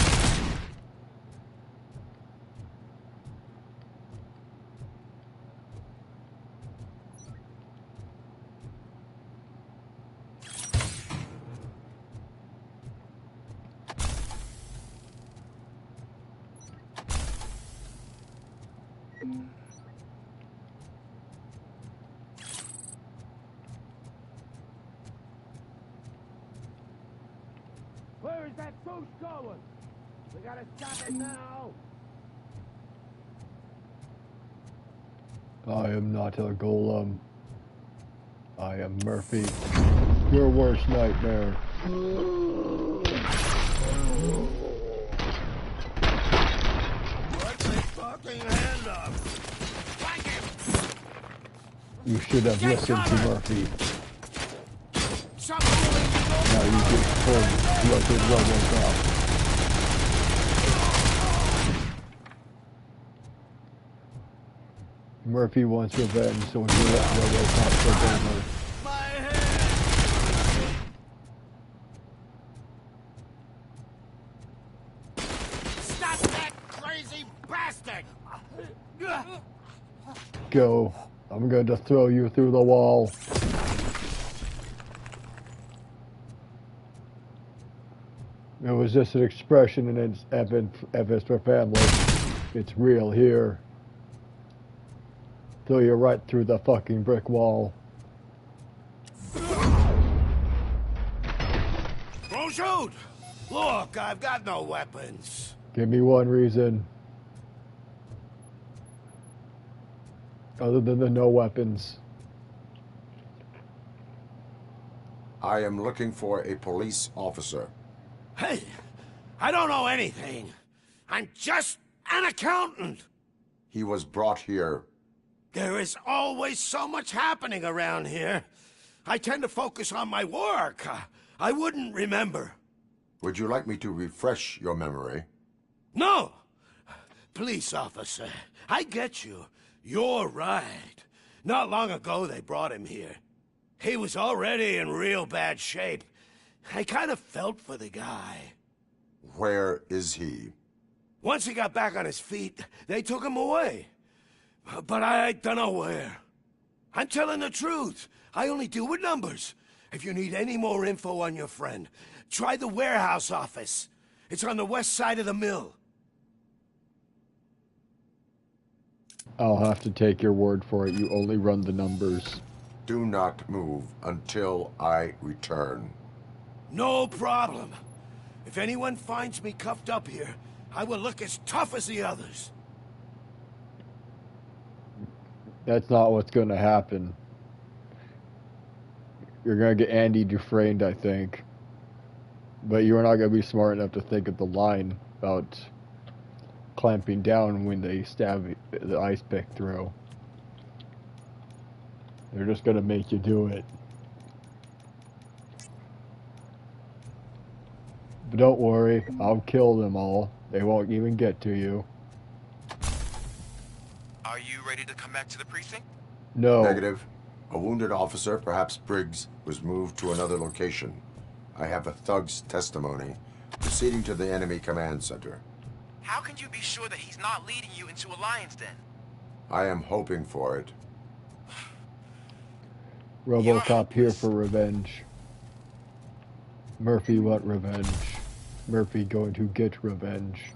Where is that douche going? We gotta stop it now. I am not a golem. I am Murphy. Your worst nightmare. Put the fucking hand up. Whack him. You should have listened to Murphy. Now you get pulled like a RoboCop. Murphy wants revenge, so you let RoboCop take over. Stop that crazy bastard! Go. I'm going to throw you through the wall. It was just an expression and it's evidence for family. It's real here. Throw you right through the fucking brick wall. Don't shoot! Look, I've got no weapons. Give me one reason. Other than the no weapons. I am looking for a police officer. Hey, I don't know anything. I'm just an accountant. He was brought here. There is always so much happening around here. I tend to focus on my work. I wouldn't remember. Would you like me to refresh your memory? No! Police officer, I get you. You're right. Not long ago they brought him here. He was already in real bad shape. I kind of felt for the guy. Where is he? Once he got back on his feet, they took him away. But I don't know where. I'm telling the truth. I only deal with numbers. If you need any more info on your friend, try the warehouse office. It's on the west side of the mill. I'll have to take your word for it. You only run the numbers. Do not move until I return. No problem. If anyone finds me cuffed up here, I will look as tough as the others. That's not what's going to happen. You're going to get Andy Dufresne, I think. But you're not going to be smart enough to think of the line about clamping down when they stab the ice pick through. They're just going to make you do it. But don't worry, I'll kill them all. They won't even get to you. Are you ready to come back to the precinct? No. Negative. A wounded officer, perhaps Briggs, was moved to another location. I have a thug's testimony, proceeding to the enemy command center. How can you be sure that he's not leading you into a lion's den? I am hoping for it. RoboCop here for revenge. Murphy want revenge. Murphy going to get revenge.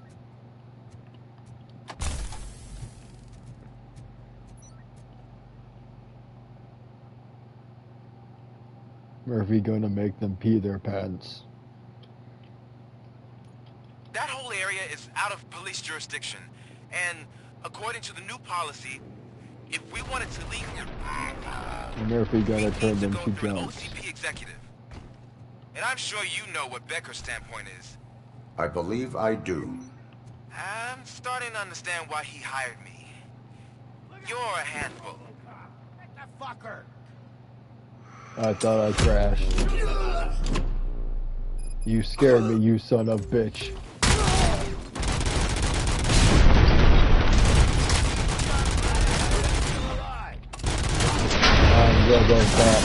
Murphy gonna make them pee their pants. That whole area is out of police jurisdiction, and according to the new policy, If we wanted to leak... Murphy gonna turn them to junks. OCP executive. And I'm sure you know what Becker's standpoint is. I believe I do. I'm starting to understand why he hired me. You're a handful. The fucker. I thought I crashed. You scared me, you son of a bitch. I'm RoboCop.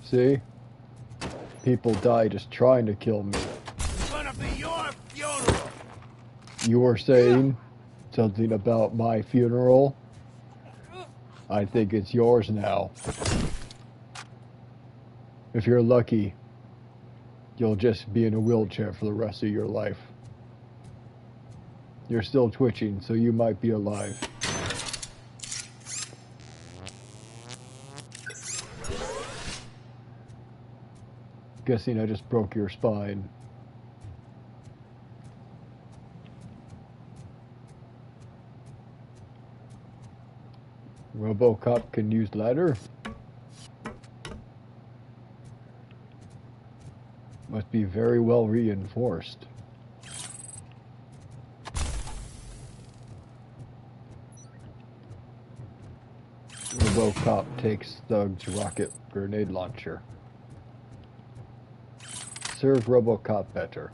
See? People die just trying to kill me. It's gonna be your funeral. You were saying something about my funeral? I think it's yours now. If you're lucky, you'll just be in a wheelchair for the rest of your life. You're still twitching, so you might be alive. Guessing I just broke your spine. RoboCop can use ladder? Must be very well reinforced. RoboCop takes Thug's rocket grenade launcher. Serve RoboCop better.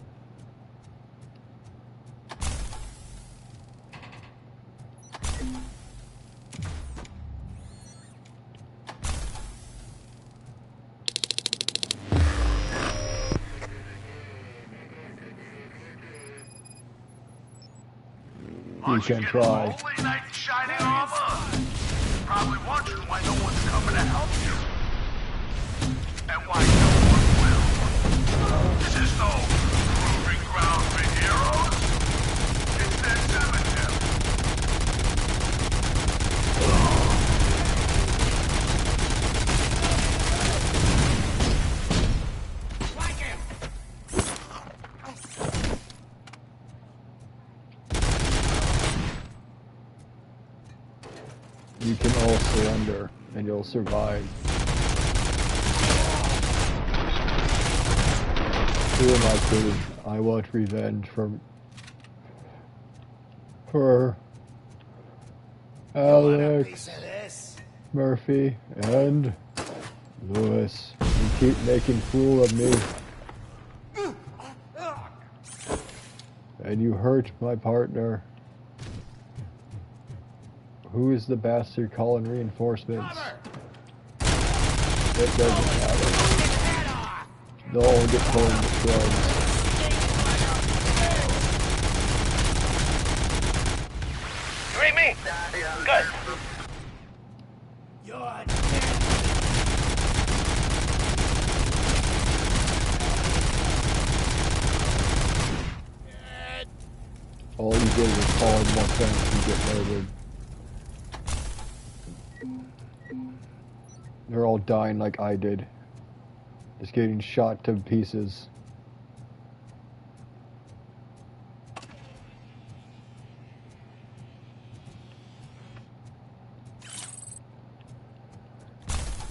You can try. Holy knight in shining armor. Probably wondering why no one's coming to help you. And why no one will. This is no proving ground for heroes. It's their cemetery. Like him. You can all surrender, and you'll survive. Who am I kidding? I want revenge from her, Alex, Murphy, and Lewis. You keep making fool of me. And you hurt my partner. Who is the bastard calling reinforcements? It doesn't matter. They'll all get pulled to shreds. You read me? Good. All you did was call in one fence and get murdered. They're all dying like I did. Just getting shot to pieces.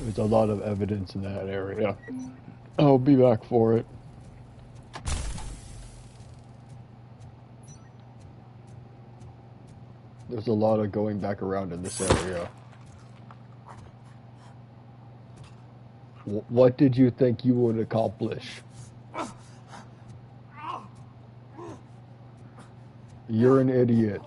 There's a lot of evidence in that area. I'll be back for it. There's a lot of going back around in this area. What did you think you would accomplish? You're an idiot.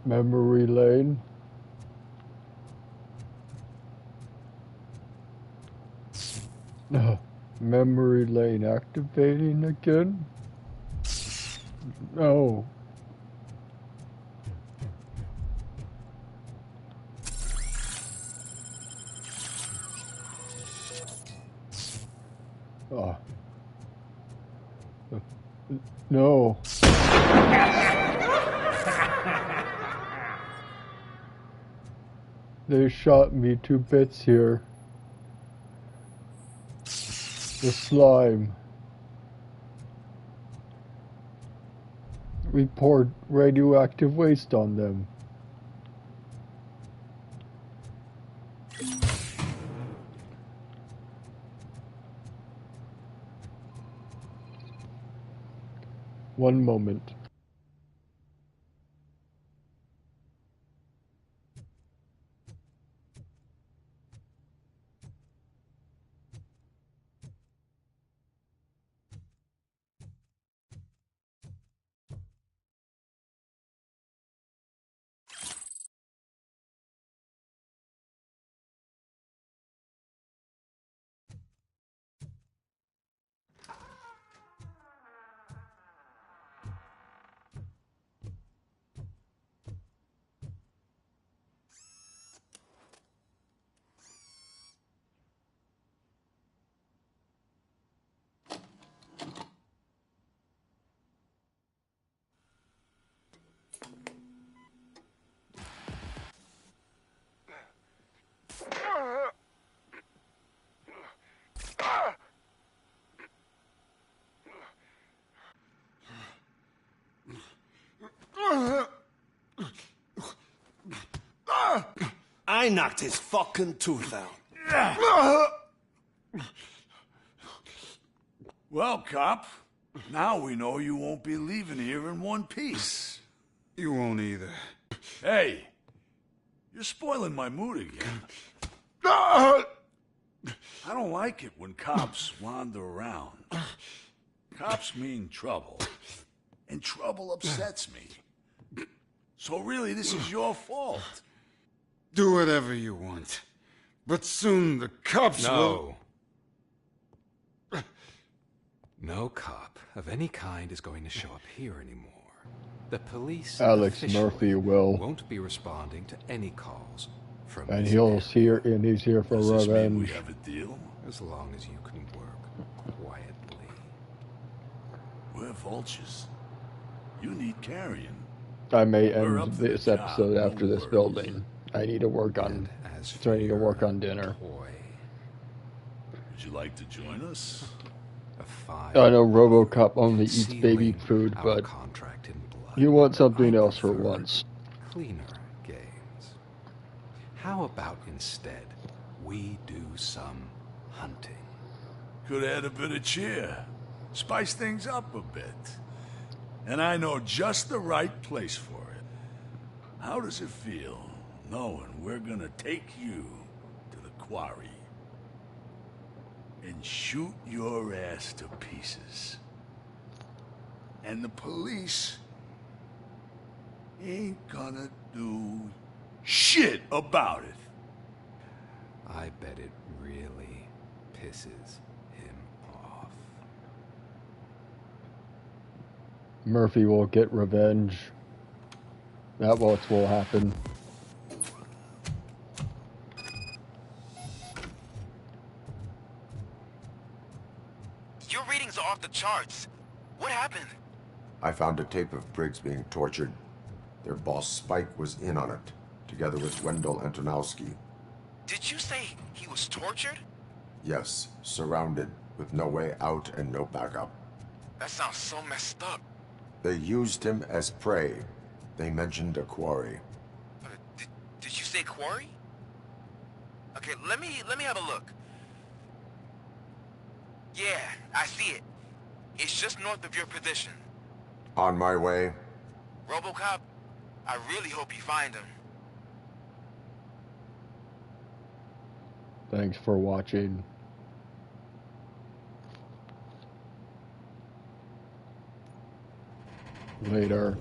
Memory lane. Memory lane activating again? No. Oh. No. They shot me to bits here. The slime. We poured radioactive waste on them. One moment. I knocked his fucking tooth out. Well, cop, now we know you won't be leaving here in one piece. You won't either. Hey, you're spoiling my mood again. I don't like it when cops wander around. Cops mean trouble, and trouble upsets me. So really, this is your fault. Do whatever you want, but soon the cops will... No cop of any kind is going to show up here anymore. The police Alex Murphy will. Won't be responding to any calls from and he's here for Does this mean we revenge. have a deal? As long as you can work quietly. We're vultures. You need carrion. I may We're end up for this the episode job, after no this worries. building. I need to work on. I need to work on dinner. Would you like to join us? I know RoboCop only eats baby food, but you want something else for once. Cleaner games. How about instead we do some hunting? Could add a bit of cheer. Spice things up a bit. And I know just the right place for it. How does it feel knowing we're gonna take you to the quarry and shoot your ass to pieces? And the police ain't gonna do shit about it. I bet it really pisses him off. Murphy will get revenge. That what will happen. Your readings are off the charts. What happened? I found a tape of Briggs being tortured. Their boss Spike was in on it, together with Wendell Antonowski. Did you say he was tortured? Yes, surrounded, with no way out and no backup. That sounds so messed up. They used him as prey. They mentioned a quarry. Did you say quarry? Okay, let me have a look. Yeah, I see it. It's just north of your position. On my way. RoboCop, I really hope you find him. Thanks for watching. Later.